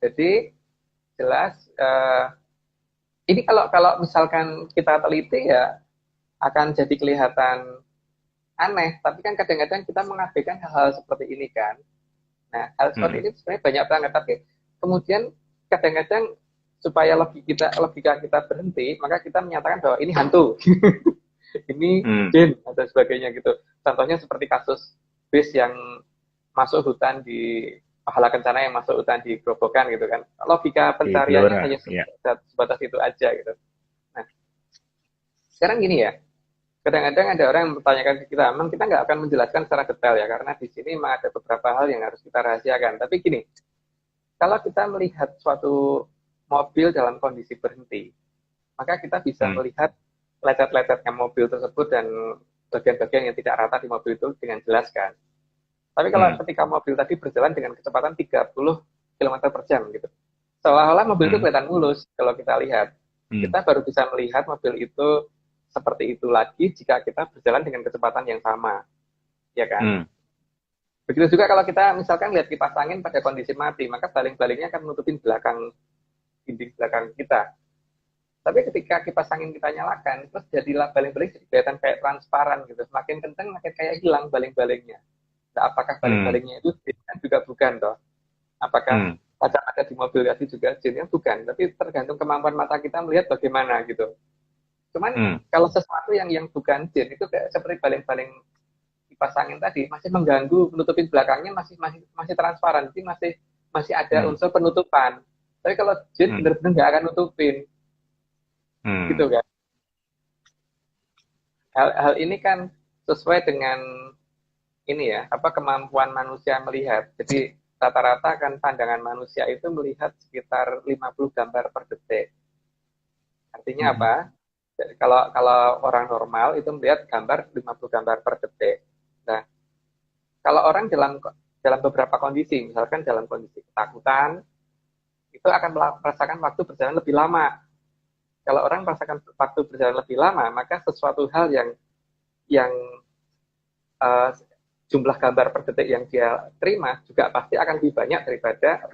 Jadi jelas ini kalau kalau misalkan kita teliti ya akan jadi kelihatan aneh, tapi kan kadang-kadang kita mengabaikan hal-hal seperti ini kan. Nah, hal seperti Hmm. ini sebenarnya banyak banget, tapi kemudian kadang-kadang supaya logika kita berhenti, maka kita menyatakan bahwa ini hantu, ini Hmm. jin atau sebagainya gitu. Contohnya seperti kasus bis yang masuk hutan di Pahala Kencana yang masuk hutan di Grobogan gitu kan. Logika Di pencariannya Blora, hanya ya. sebatas itu aja gitu. Nah, sekarang gini ya, kadang-kadang ada orang yang mempertanyakan ke kita, memang kita nggak akan menjelaskan secara detail ya, karena di sini memang ada beberapa hal yang harus kita rahasiakan. Tapi gini, kalau kita melihat suatu mobil dalam kondisi berhenti, maka kita bisa Hmm. melihat lecet-lecetnya mobil tersebut dan bagian-bagian yang tidak rata di mobil itu dengan jelas kan. Tapi kalau Hmm. ketika mobil tadi berjalan dengan kecepatan 30 km per jam gitu, seolah-olah mobil itu Hmm. kelihatan mulus kalau kita lihat. Hmm. Kita baru bisa melihat mobil itu seperti itu lagi jika kita berjalan dengan kecepatan yang sama, ya kan? Hmm. Begitu juga kalau kita misalkan lihat kipas angin pada kondisi mati, maka baling-balingnya akan menutupin belakang dinding belakang kita. Tapi ketika kipas angin kita nyalakan, terus jadilah baling-baling jadi kelihatan kayak transparan gitu. Semakin kenceng, makin kayak hilang baling-balingnya. Nah, apakah Hmm. baling-balingnya itu jin? Kan juga bukan toh. Apakah Hmm. kaca-kaca di mobil tadi juga jinnya? Bukan. Tapi tergantung kemampuan mata kita melihat bagaimana gitu. Cuman Hmm. kalau sesuatu yang bukan jin itu kayak seperti baling-baling kipas angin tadi masih mengganggu, menutupin belakangnya masih masih masih transparan, jadi masih masih ada Hmm. unsur penutupan. Tapi kalau jin Hmm. benar-benar nggak akan nutupin, gitu Hmm. kan? Hal ini kan sesuai dengan ini ya, apa kemampuan manusia melihat. Jadi rata-rata kan pandangan manusia itu melihat sekitar 50 gambar per detik. Artinya Hmm. apa? Jadi kalau kalau orang normal itu melihat gambar 50 gambar per detik. Nah, kalau orang dalam dalam beberapa kondisi, misalkan dalam kondisi ketakutan, itu akan merasakan waktu berjalan lebih lama. Kalau orang merasakan waktu berjalan lebih lama, maka sesuatu hal yang uh, jumlah gambar per detik yang dia terima juga pasti akan lebih banyak daripada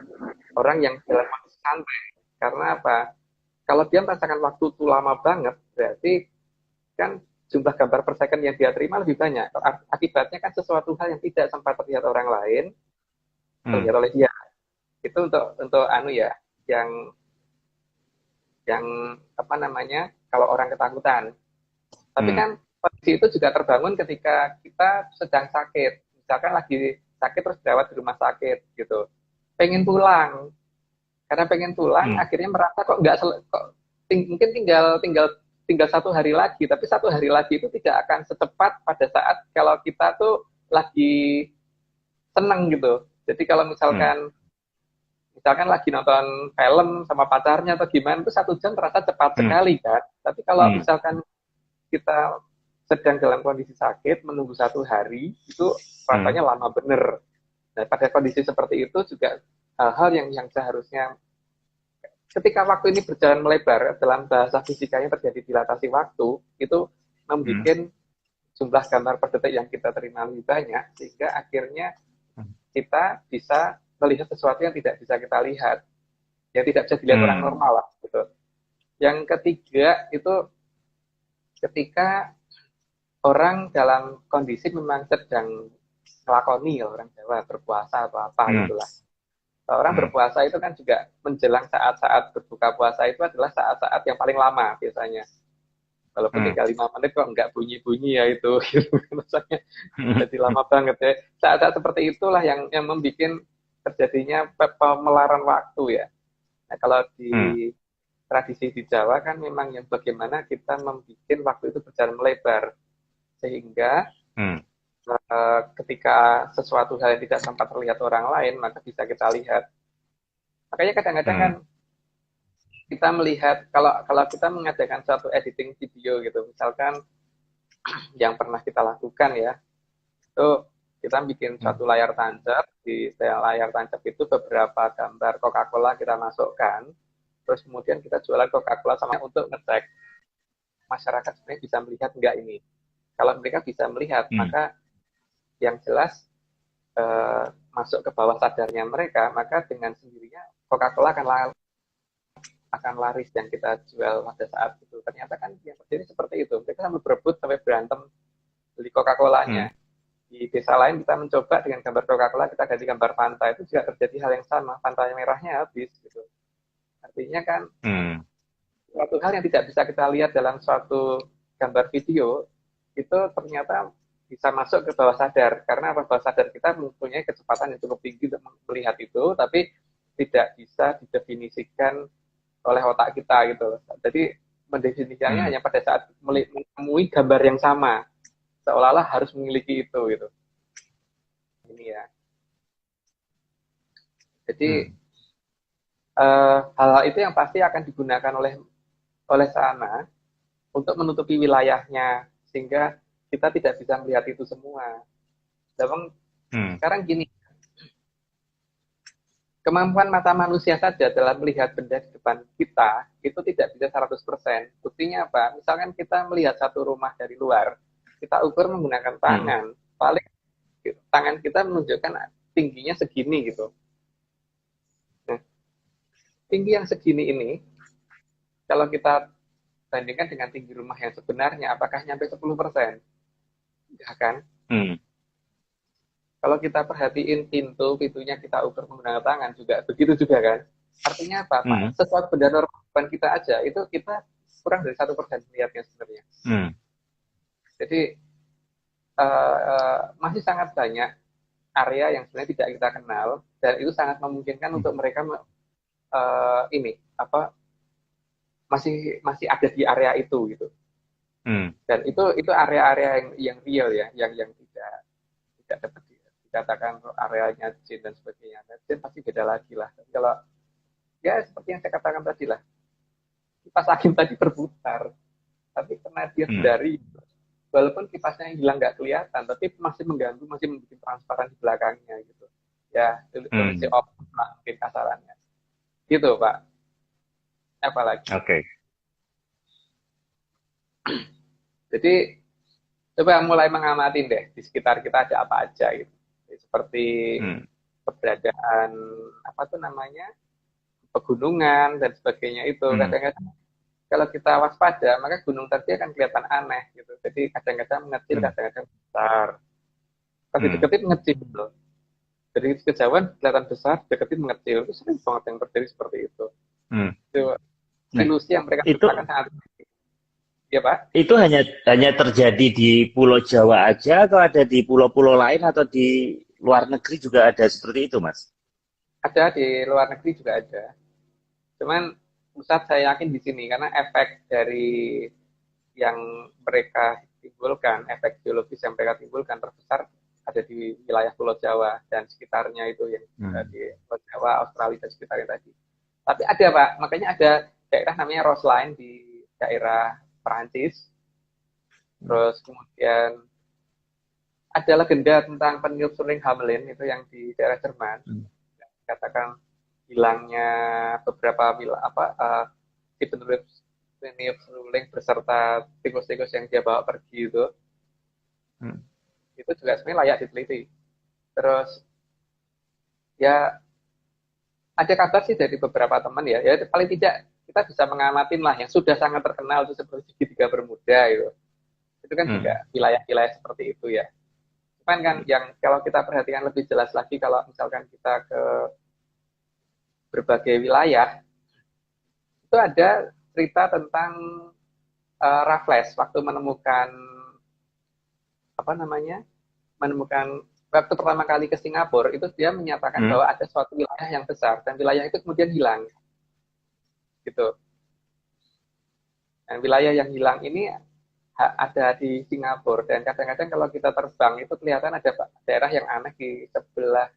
orang yang dalam kondisi santai. Karena apa? Kalau dia merasakan waktu itu lama banget, berarti kan jumlah gambar per second yang dia terima lebih banyak. Akibatnya kan sesuatu hal yang tidak sempat terlihat orang lain Hmm. terlihat oleh dia. Itu untuk anu ya, yang yang apa namanya kalau orang ketakutan. Tapi Hmm. kan kondisi itu juga terbangun ketika kita sedang sakit, misalkan lagi sakit terus dirawat di rumah sakit gitu, pengen pulang, karena pengen pulang Hmm. akhirnya merasa kok nggak kok mungkin tinggal tinggal tinggal 1 hari lagi, tapi 1 hari lagi itu tidak akan secepat pada saat kalau kita tuh lagi seneng gitu. Jadi kalau Hmm. misalkan lagi nonton film sama pacarnya atau gimana itu 1 jam terasa cepat Hmm. sekali kan. Tapi kalau Hmm. misalkan kita sedang dalam kondisi sakit menunggu 1 hari itu Hmm. rasanya lama bener. Nah pada kondisi seperti itu juga hal-hal yang seharusnya ketika waktu ini berjalan melebar dalam bahasa fisikanya terjadi dilatasi waktu itu Hmm. membuat jumlah gambar per detik yang kita terima lebih banyak sehingga akhirnya kita bisa melihat sesuatu yang tidak bisa kita lihat, yang tidak bisa dilihat orang Hmm. normal lah gitu. Yang ketiga itu ketika orang dalam kondisi memang sedang melakoni orang Jawa berpuasa atau apa Hmm. gitulah. Orang Hmm. berpuasa itu kan juga menjelang saat-saat berbuka puasa itu adalah saat-saat yang paling lama biasanya. Walaupun Hmm. tinggal 5 menit kok nggak bunyi-bunyi ya itu, maksudnya Hmm. jadi lama banget ya. Saat-saat seperti itulah yang membuat terjadinya pemelaran waktu ya. Nah kalau Hmm. di tradisi di Jawa kan memang yang bagaimana kita membuat waktu itu berjalan melebar sehingga Hmm. ketika sesuatu hal yang tidak sempat terlihat orang lain maka bisa kita lihat. Makanya kadang-kadang kan Hmm. kita melihat kalau kalau kita mengadakan suatu editing video gitu, misalkan yang pernah kita lakukan ya, itu Kita bikin satu layar tancap, di layar tancap itu beberapa gambar Coca-Cola kita masukkan, terus kemudian kita jualan Coca-Cola sama untuk ngecek masyarakat sebenarnya bisa melihat enggak ini. Kalau mereka bisa melihat, maka yang jelas masuk ke bawah sadarnya mereka, maka dengan sendirinya Coca-Cola akan laris yang kita jual pada saat itu. Ternyata kan yang terjadi seperti itu. Mereka sampai berebut, sampai berantem beli Coca-Colanya. Di desa lain kita mencoba dengan gambar Coca-Cola, kita ganti gambar pantai. Itu juga terjadi hal yang sama. Pantai merahnya habis. Gitu. Artinya kan suatu hal yang tidak bisa kita lihat dalam suatu gambar video, itu ternyata bisa masuk ke bawah sadar. Karena bawah sadar kita mempunyai kecepatan yang cukup tinggi untuk melihat itu, tapi tidak bisa didefinisikan oleh otak kita gitu. Jadi mendefinisikannya hanya pada saat menemui gambar yang sama, seolah-olah harus memiliki itu gitu. Ini ya. Jadi hal-hal itu yang pasti akan digunakan oleh sana untuk menutupi wilayahnya sehingga kita tidak bisa melihat itu semua. Sekarang gini, kemampuan mata manusia saja dalam melihat benda di depan kita itu tidak bisa 100%. Buktinya apa? Misalkan kita melihat satu rumah dari luar, kita ukur menggunakan tangan. Paling tangan kita menunjukkan tingginya segini gitu. Nah, tinggi yang segini ini, kalau kita bandingkan dengan tinggi rumah yang sebenarnya, apakah nyampe 10%? Enggak kan? Kalau kita perhatiin pintunya kita ukur menggunakan tangan juga begitu juga kan. Artinya apa, Pak? Sesuatu benda normal kita aja itu kita kurang dari 1% melihatnya sebenarnya. Jadi masih sangat banyak area yang sebenarnya tidak kita kenal dan itu sangat memungkinkan untuk mereka masih ada di area itu gitu. Dan itu area-area yang real ya, yang tidak dapat dikatakan areanya jin dan sebagainya. Dan jin pasti beda lagi lah. Tapi kalau ya seperti yang saya katakan tadi lah, kipas angin tadi berputar, tapi karena dia dari walaupun kipasnya hilang nggak kelihatan, tapi masih mengganggu, masih membuat transparan di belakangnya gitu. Ya, ilusi optik lah mungkin kasarannya. Gitu Pak. Apalagi. Oke. Jadi coba mulai mengamati deh di sekitar kita ada apa aja gitu. Seperti keberadaan pegunungan dan sebagainya itu. Kadang-kadang kalau kita waspada maka gunung tadi akan kelihatan aneh gitu. Jadi kadang-kadang mengecil, kadang-kadang besar. Pas dideketin mengecil gitu. Jadi kejauhan kelihatan besar, deketin mengecil. Itu sering banget yang terjadi seperti itu. Itu ilusi yang mereka ciptakan sangat. Ya Pak? Itu hanya terjadi di Pulau Jawa aja atau ada di pulau-pulau lain atau di luar negeri juga ada seperti itu, Mas? Ada di luar negeri juga ada. Cuman pusat saya yakin di sini karena efek dari yang mereka timbulkan, efek biologis yang mereka timbulkan terbesar ada di wilayah Pulau Jawa dan sekitarnya itu yang di Pulau Jawa, Australia dan sekitarnya tadi. Tapi ada Pak, makanya ada daerah namanya Roseline di daerah Perancis. Terus kemudian ada legenda tentang peniup suling Hamelin itu yang di daerah Jerman. Katakan hilangnya beberapa si peniup suling beserta tikus-tikus yang dia bawa pergi itu. Itu juga sebenarnya layak diteliti. Terus ya ada kabar sih dari beberapa teman ya paling tidak kita bisa mengamatin lah yang sudah sangat terkenal itu seperti segitiga Bermuda itu kan juga wilayah-wilayah seperti itu ya. Cuman kan yang kalau kita perhatikan lebih jelas lagi kalau misalkan kita ke berbagai wilayah itu ada cerita tentang Raffles waktu menemukan waktu pertama kali ke Singapura itu dia menyatakan bahwa ada suatu wilayah yang besar dan wilayah itu kemudian hilang gitu. Dan wilayah yang hilang ini ada di Singapura dan kadang-kadang kalau kita terbang itu kelihatan ada daerah yang aneh di sebelah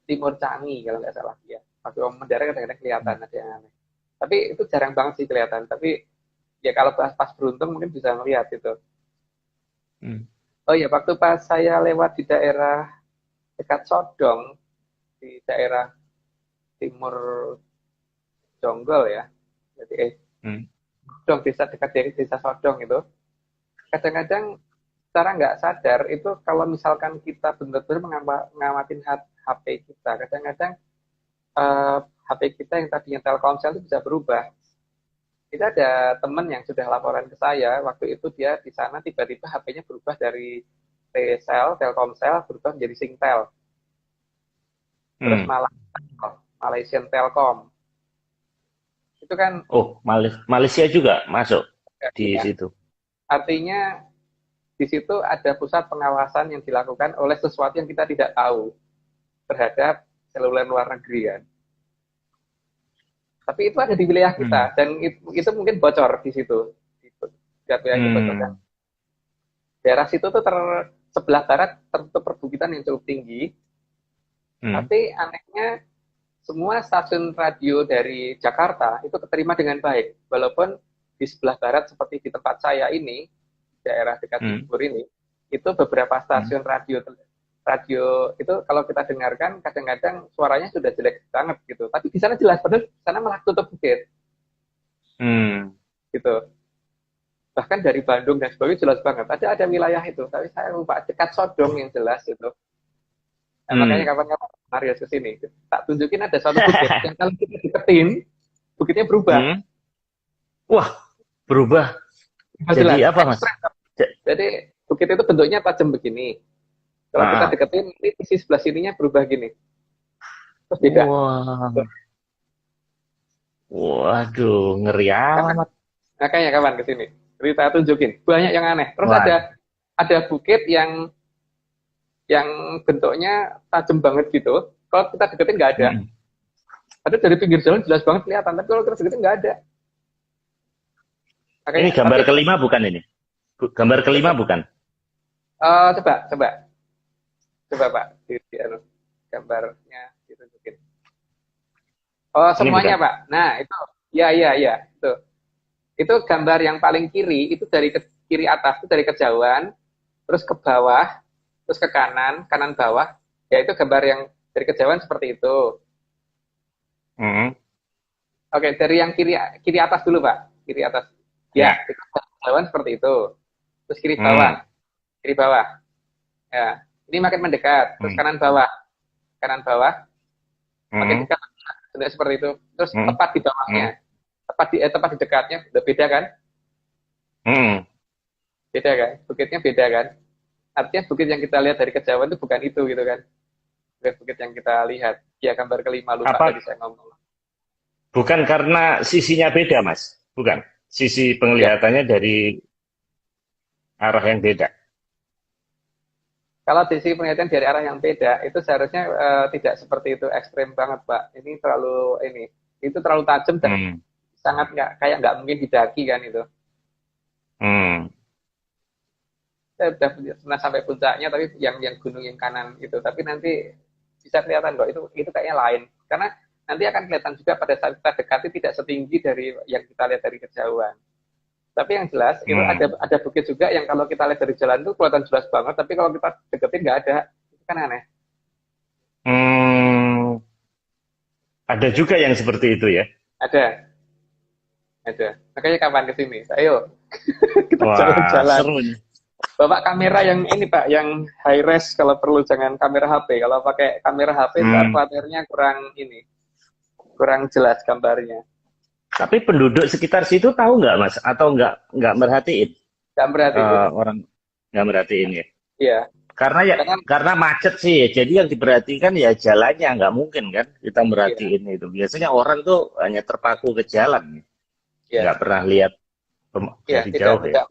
timur Changi kalau nggak salah ya. Waktu mendarat kadang-kadang kelihatan ada yang aneh. Tapi itu jarang banget sih kelihatan. Tapi ya kalau pas beruntung mungkin bisa melihat itu. Oh iya, waktu pas saya lewat di daerah dekat Sodong, di daerah timur Jonggol ya, jadi Hmm. Sodong, desa dekat dari desa Sodong itu, kadang-kadang secara nggak sadar itu kalau misalkan kita benar-benar ngamatin HP kita, kadang-kadang HP kita yang tadinya Telkomsel itu bisa berubah. Itu ada teman yang sudah laporan ke saya, waktu itu dia di sana tiba-tiba HP-nya berubah dari T-Cell, Telkomsel, berubah menjadi Singtel. Terus Hmm. malah Malaysian Telkom. Itu kan Oh, Malaysia juga masuk di ya, situ. artinya di situ ada pusat pengawasan yang dilakukan oleh sesuatu yang kita tidak tahu terhadap seluler luar negeri kan. Tapi itu ada di wilayah Hmm. kita dan itu mungkin bocor di situ. Di wilayah itu bocor. Hmm. Daerah situ tuh sebelah barat tertutup perbukitan yang cukup tinggi, Hmm. tapi anehnya semua stasiun radio dari Jakarta itu keterima dengan baik, walaupun di sebelah barat seperti di tempat saya ini, daerah dekat Hmm. Cibubur ini, itu beberapa Hmm. stasiun radio radio itu kalau kita dengarkan kadang-kadang suaranya sudah jelek banget gitu, tapi di sana jelas, padahal di sana malah tutup bukit Hmm. gitu. Bahkan dari Bandung dan sebagainya jelas banget. Ada wilayah itu, tapi saya lupa dekat Sodong yang jelas itu. Nah, makanya Hmm. kapan-kapan Mario ke sini, tak tunjukin ada suatu bukit yang kalau kita deketin, bukitnya berubah. Hmm. Wah, berubah Jelas, jadi apa, Mas? ekstrem. Ja- Jadi bukit itu bentuknya tajam begini. Kalau kita Ah. deketin, ini sisi sebelah sininya berubah gini. Terus beda. Wah, waduh, ngeri Kapan? amat. Makanya kapan ke sini? Kita tunjukin. Banyak yang aneh. Terus Wah. ada bukit yang bentuknya tajam banget gitu. Kalau kita deketin nggak ada. Hmm. Ada dari pinggir jalan jelas banget kelihatan, tapi kalau kita deketin nggak ada. Ini Makanya, tapi gambar kelima bukan ini? Gambar kelima bukan? coba Pak, anu, gambarnya ditunjukin. Oh, Ini semuanya bukan? Pak. Nah, itu, ya, itu gambar yang paling kiri, itu dari kiri atas, itu dari kejauhan, terus ke bawah, terus ke kanan, kanan bawah, ya itu gambar yang dari kejauhan seperti itu. Hmm. Oke, dari yang kiri kiri atas dulu Pak, kiri atas. Ya, Ya. itu kejauhan seperti itu. Terus Hmm. kiri bawah. Ya, ini makin mendekat, terus Hmm. kanan bawah, makin Hmm. dekat, seperti itu. Terus Hmm. tepat di bawahnya, Hmm. tepat di dekatnya, udah beda kan? Hmm. Beda kan? Bukitnya beda kan? Artinya bukit yang kita lihat dari kejauhan itu bukan itu gitu kan? Bukit-bukit yang kita lihat. Ya gambar kelima lupa tadi Apa saya ngomong. bukan karena sisinya beda, Mas? Bukan. Sisi Ya, penglihatannya dari arah yang beda. kalau di sisi penelitian dari arah yang beda, itu seharusnya tidak seperti itu ekstrim banget, Pak. Ini terlalu itu terlalu tajam dan Hmm. sangat nggak mungkin didaki kan itu. Hmm. Saya udah pernah sampai puncaknya, tapi yang gunung yang kanan itu. Tapi nanti bisa kelihatan kok itu kayaknya lain. Karena nanti akan kelihatan juga pada saat kita dekati tidak setinggi dari yang kita lihat dari kejauhan. Tapi yang jelas itu Hmm. ada bukit juga yang kalau kita lihat dari jalan itu kelihatan jelas banget, tapi kalau kita deketin nggak ada. Itu kan aneh. Hmm. Ada juga yang seperti itu ya. Ada, ada. Makanya kapan ke sini? Ayo kita Wah, jalan-jalan. seru nih. Bapak kamera yang ini Pak, yang high res kalau perlu, jangan kamera HP. Kalau pakai kamera HP ntar Hmm. kuatirnya kurang jelas gambarnya. Tapi penduduk sekitar situ tahu nggak, Mas? Atau nggak merhatiin? Nggak merhatiin. Orang nggak merhatiin ya? Iya, Karena ya karena karena macet sih ya. Jadi yang diperhatikan ya jalannya, nggak mungkin kan kita iya, merhatiin itu. Biasanya orang tuh hanya terpaku ke jalan, nggak iya, pernah lihat iya, dari tidak jauh ya. tidak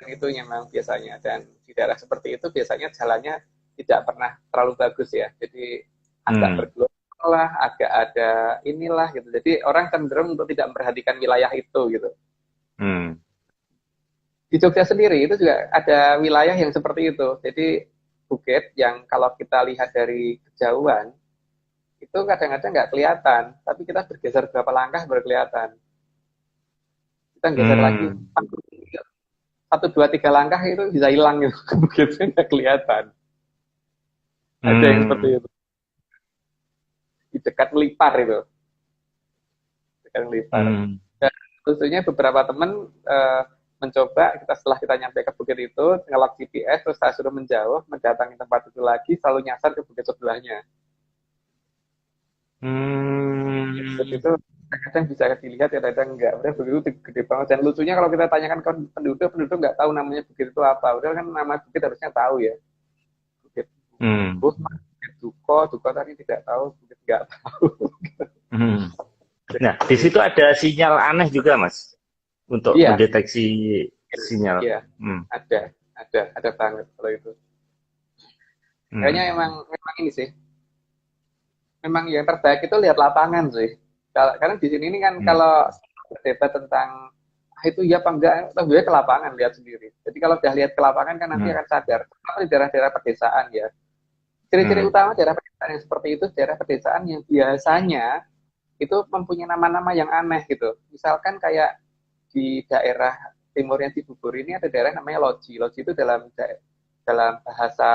itu memang biasanya, dan di daerah seperti itu biasanya jalannya tidak pernah terlalu bagus ya. Jadi agak Hmm. bergelombang lah, agak ada inilah gitu. Jadi orang cenderung untuk tidak memperhatikan wilayah itu gitu. Hmm. Di Jogja sendiri itu juga ada wilayah yang seperti itu. Jadi bukit yang kalau kita lihat dari kejauhan itu kadang-kadang nggak kelihatan, tapi kita bergeser beberapa langkah baru kelihatan. Kita geser lagi, Hmm. 1, 2, 3 langkah itu bisa hilang gitu. Begitu nggak kelihatan. Ada yang seperti itu. Di dekat melipar itu. Dekat melipar. Hmm. Dan tentunya beberapa teman mencoba setelah kita nyampe ke bukit itu ngelak GPS terus saya suruh menjauh mendatangi tempat itu lagi selalu nyasar ke bukit sebelahnya. Bukit itu kadang bisa dilihat ya kadang enggak. Udah bukit itu gede banget dan lucunya kalau kita tanyakan ke penduduk nggak tahu namanya bukit itu apa. Udah kan nama bukit harusnya tahu ya. Bukit Hmm. Bukit Duko tadi tidak tahu, bukit nggak tahu. Hmm. Nah, di situ ada sinyal aneh juga, Mas, untuk Iya, mendeteksi sinyal. iya, Hmm. ada banget kalau itu. Kayaknya Hmm. memang ini sih, memang yang terbaik itu lihat lapangan sih. Karena di sini ini kan Hmm. kalau berdebat tentang itu ya apa enggak, lebih ke lapangan lihat sendiri. Jadi kalau udah lihat ke lapangan kan nanti Hmm. akan sadar. Kalau di daerah-daerah pedesaan ya, ciri-ciri Hmm. utama daerah pedesaan yang seperti itu daerah pedesaan yang biasanya itu mempunyai nama-nama yang aneh gitu. Misalkan kayak di daerah timurnya Cibubur ini ada daerah namanya Loji. Loji itu dalam bahasa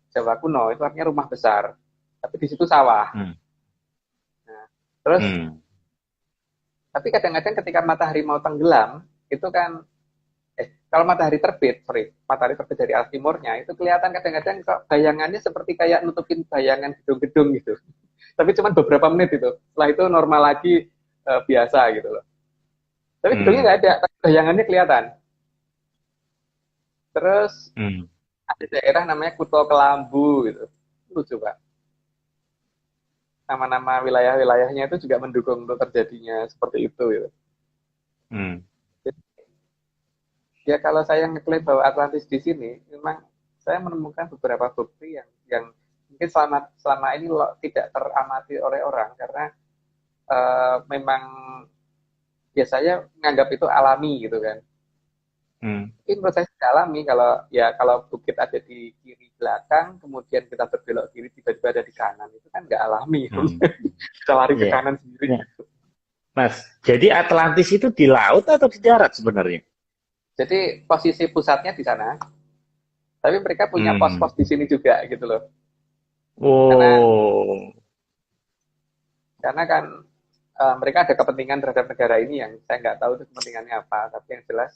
Jawa kuno itu artinya rumah besar. Tapi di situ sawah. Hmm. Nah, terus Hmm. tapi kadang-kadang ketika matahari mau tenggelam itu kan kalau matahari terbit dari arah timurnya itu kelihatan kadang-kadang bayangannya seperti kayak nutupin bayangan gedung-gedung gitu. Tapi cuma beberapa menit itu. Setelah itu normal lagi biasa gitu loh. Tapi gedungnya Hmm. nggak ada, tapi bayangannya kelihatan. Terus Hmm. ada daerah namanya Kuto Kelambu gitu. Lucu Pak. Nama-nama wilayah-wilayahnya itu juga mendukung untuk terjadinya seperti itu gitu. Hmm. Jadi, ya kalau saya ngeklaim bahwa Atlantis di sini, memang saya menemukan beberapa bukti yang mungkin selama ini tidak teramati oleh orang karena memang biasanya menganggap itu alami gitu kan. Hmm. Mungkin menurut saya tidak alami kalau bukit ada di kiri belakang, kemudian kita berbelok kiri tiba-tiba ada di kanan itu kan nggak alami, Hmm. kita lari ke Yeah. kanan sendiri. Yeah. Mas, jadi Atlantis itu di laut atau di darat sebenarnya? Jadi posisi pusatnya di sana, tapi mereka punya Hmm. pos-pos di sini juga gitu loh. Karena Oh. karena kan mereka ada kepentingan terhadap negara ini yang saya nggak tahu itu kepentingannya apa, tapi yang jelas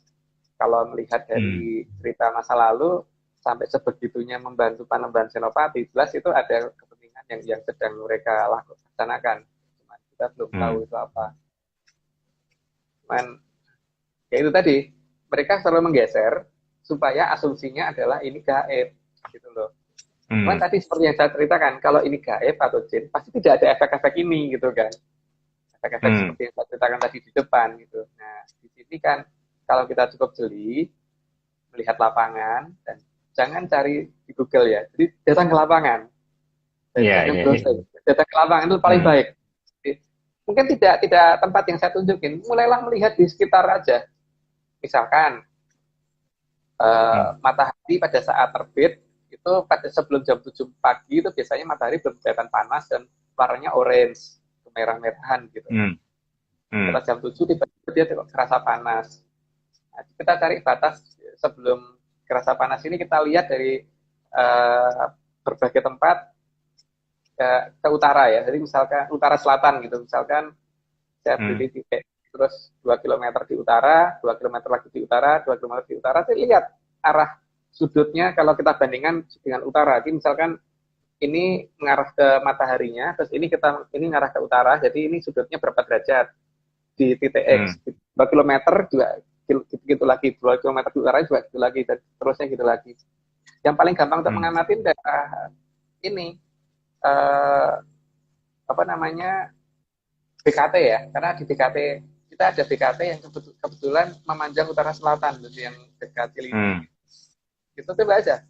kalau melihat Hmm. dari cerita masa lalu sampai sebegitunya membantu Panembahan Senopati, jelas itu ada kepentingan yang sedang mereka laksanakan. Cuman kita belum tahu Hmm. itu apa. Cuman ya itu tadi mereka selalu menggeser supaya asumsinya adalah ini gaib gitu loh. Cuman Hmm. tadi seperti yang saya ceritakan, kalau ini gaib atau jin, pasti tidak ada efek-efek ini gitu kan. Efek-efek Hmm. seperti yang saya ceritakan tadi di depan gitu. Nah, di sini kan kalau kita cukup jeli, melihat lapangan, dan jangan cari di Google ya. Jadi datang ke lapangan. Dan Ya, jangan ya, ya. browsing. Datang ke lapangan itu paling Hmm. baik. Jadi, mungkin tidak tempat yang saya tunjukin, mulailah melihat di sekitar aja. Misalkan Hmm. matahari pada saat terbit itu pada sebelum jam 7 pagi itu biasanya matahari belum kelihatan panas dan warnanya orange, kemerah-merahan gitu. Hmm. Hmm. Setelah jam 7 tiba-tiba dia terasa panas. Nah, kita cari batas sebelum kerasa panas ini kita lihat dari berbagai tempat ke utara ya. Jadi misalkan utara selatan gitu. Misalkan saya Hmm. berdiri di terus 2 kilometer di utara, 2 kilometer lagi di utara, 2 kilometer di utara, saya lihat arah sudutnya kalau kita bandingkan dengan utara. Jadi misalkan ini mengarah ke mataharinya, terus ini mengarah ke utara, jadi ini sudutnya berapa derajat di titik Hmm. X. 2 kilometer juga gitu lagi, 2 kilometer di utara juga gitu lagi, dan terusnya gitu lagi. Yang paling gampang untuk Hmm. mengamati daerah ini eh, apa namanya BKT ya, karena di BKT kita ada BKT yang kebetulan memanjang utara selatan, jadi yang dekat Hmm. Cilinyi. Itu coba aja,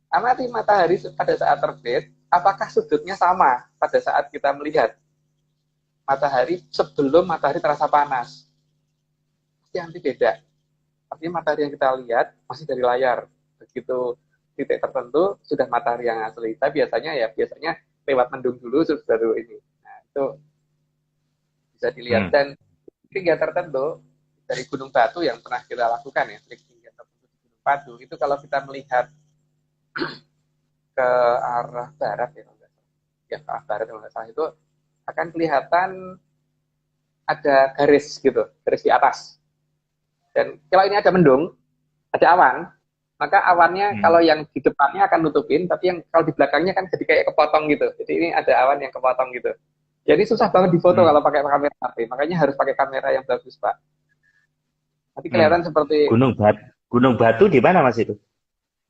amati matahari pada saat terbit, apakah sudutnya sama pada saat kita melihat matahari sebelum matahari terasa panas? Pasti nanti beda. Artinya matahari yang kita lihat masih dari layar. Begitu titik tertentu sudah matahari yang asli. Tapi biasanya lewat mendung dulu terus baru ini. Nah, itu bisa dilihat Hmm. dan ketinggian tertentu dari Gunung Batu yang pernah kita lakukan ya, trekking Padu itu kalau kita melihat ke arah barat ya, kalau nggak salah. Ya ke arah barat kalau nggak salah itu akan kelihatan ada garis gitu, garis di atas. Dan kalau ini ada mendung, ada awan, maka awannya kalau yang di depannya akan nutupin, tapi yang kalau di belakangnya kan jadi kayak kepotong gitu. Jadi ini ada awan yang kepotong gitu. Jadi susah banget difoto kalau pakai kamera HP. Makanya harus pakai kamera yang bagus, Pak. Nanti kelihatan seperti Gunung Batu di mana Mas itu?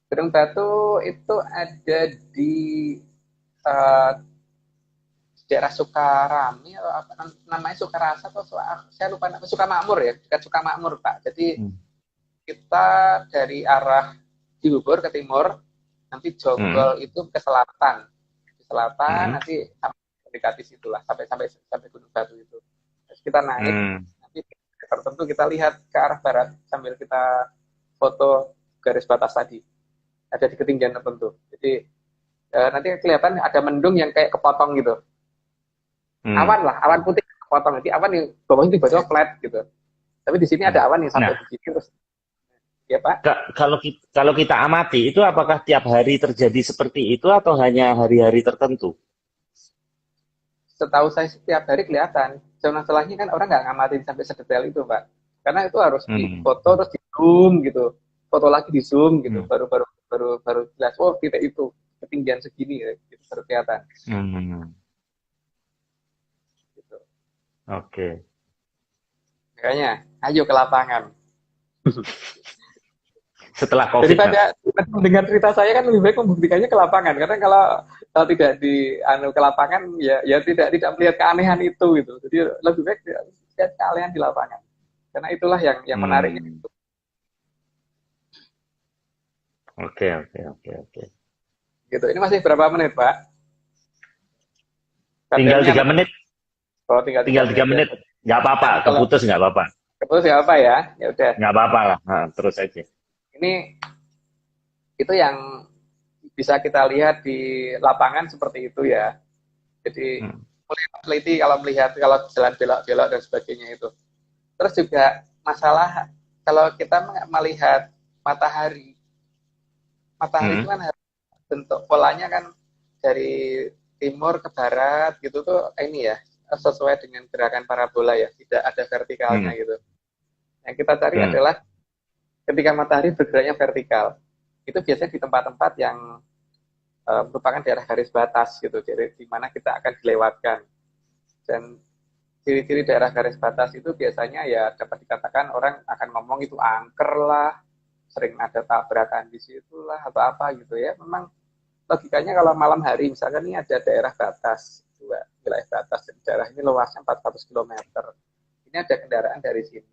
Gunung Batu itu ada di uh, daerah Sukarami atau apa namanya, Sukarasa atau saya lupa, Sukamakmur ya, dekat Sukamakmur, Pak. Jadi kita dari arah Cibubur ke timur, nanti Jonggol itu ke selatan. Di selatan nanti mendekati situlah sampai Gunung Batu itu. Terus kita naik, nanti tertentu kita lihat ke arah barat sambil kita foto garis batas tadi. Ada di ketinggian tertentu. Jadi nanti kelihatan ada mendung yang kayak kepotong gitu. Awan lah, awan putih kepotong. Jadi awan yang bawahnya tiba-tiba flat gitu. Tapi di sini ada awan yang sampai di sini terus. Ya Pak. Kalau kita amati itu apakah tiap hari terjadi seperti itu atau hanya hari-hari tertentu? Setahu saya setiap hari kelihatan. Masalahnya kan orang nggak ngamatin sampai sedetail itu, Pak. Karena itu harus difoto terus di zoom gitu. Foto lagi di zoom gitu. Baru jelas, oh titik itu ketinggian segini ya, gitu, baru kelihatan. Gitu. Oke. Makanya, ayo ke lapangan. Setelah COVID. Daripada mendengar cerita saya kan lebih baik membuktikannya ke lapangan. Karena kalau tidak ke lapangan ya tidak melihat keanehan itu gitu. Jadi lebih baik lihat keanehan di lapangan. Karena itulah yang menariknya itu. Oke. Gitu. Ini masih berapa menit, Pak? Tinggal 3 menit. Oh, tinggal 3 menit. Nggak apa-apa, keputus nggak apa-apa. Keputus nggak apa ya? Ya udah. Nggak apa-apa lah, terus aja. Ini itu yang bisa kita lihat di lapangan seperti itu ya. Jadi teliti kalau jalan belok-belok dan sebagainya itu. Terus juga masalah kalau kita melihat matahari itu kan bentuk polanya kan dari timur ke barat gitu tuh ini ya, sesuai dengan gerakan parabola ya, tidak ada vertikalnya gitu. Yang kita cari adalah ketika matahari bergeraknya vertikal, itu biasanya di tempat-tempat yang merupakan daerah garis batas gitu, jadi di mana kita akan dilewatkan. Dan ciri-ciri daerah garis batas itu biasanya ya dapat dikatakan orang akan ngomong itu angker lah, sering ada tabrakan di situ lah atau apa gitu ya. Memang logikanya kalau malam hari misalkan ini ada daerah batas, wilayah batas, dan daerah ini luasnya 400 km. Ini ada kendaraan dari sini.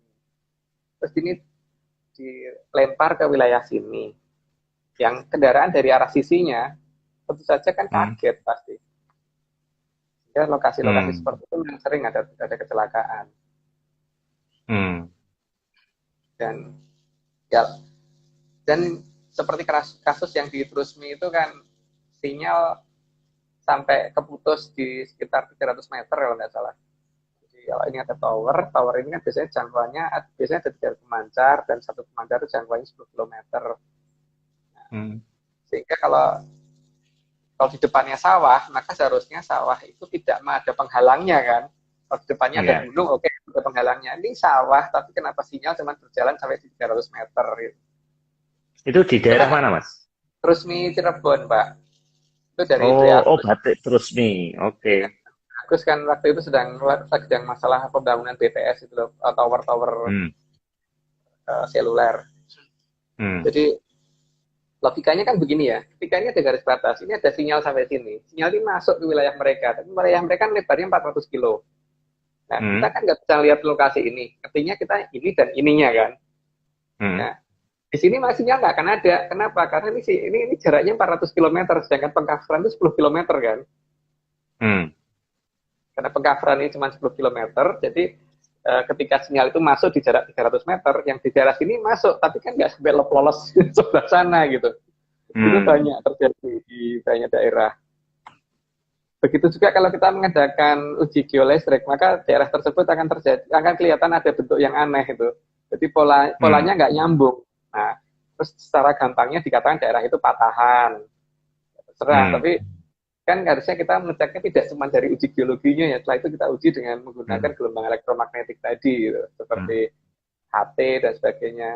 Terus ini dilempar ke wilayah sini. Yang kendaraan dari arah sisinya tentu saja kan kaget pasti. Ya, lokasi-lokasi seperti itu yang sering ada kecelakaan. Dan seperti kasus yang di Trusmi itu kan sinyal sampai keputus di sekitar 300 meter kalau nggak salah. Jadi kalau ini ada tower ini kan biasanya jangkauannya biasanya ada 3 pemancar dan satu pemancar itu jangkauannya 10 km. Nah, sehingga kalau di depannya sawah, maka seharusnya sawah itu tidak ada penghalangnya kan. Kalau di depannya ada gunung, oke, ada penghalangnya. Ini sawah, tapi kenapa sinyal cuma berjalan sampai 300 meter gitu. Itu di daerah mana, Mas? Trusmi Cirebon, Pak. Itu dari Batik Trusmi. Oke. Agus kan waktu itu sedang masalah pembangunan BTS itu loh, tower-tower seluler. Jadi logikanya kan begini ya, ketika ini ada garis batas, ini ada sinyal sampai sini, sinyal ini masuk ke wilayah mereka, tapi wilayah mereka kan lebarnya 400 kilo. Nah, kita kan nggak bisa lihat lokasi ini, artinya kita ini dan ininya kan. Nah, di sini sinyal nggak akan ada. Kenapa? Karena ini jaraknya 400 km, sedangkan pengcoveran itu 10 km kan. Karena pengcoveran ini cuma 10 km, jadi ketika sinyal itu masuk di jarak 300 meter, yang di daerah sini masuk, tapi kan nggak sampai lolos sebelah sana gitu. Itu banyak terjadi di banyak daerah. Begitu juga kalau kita mengadakan uji geolistrik, maka daerah tersebut akan kelihatan ada bentuk yang aneh itu. Jadi polanya nggak nyambung. Nah, terus secara gampangnya dikatakan daerah itu patahan. Terserah, tapi kan harusnya kita mengeceknya tidak cuma dari uji geologinya ya, setelah itu kita uji dengan menggunakan gelombang elektromagnetik tadi gitu, seperti HT dan sebagainya.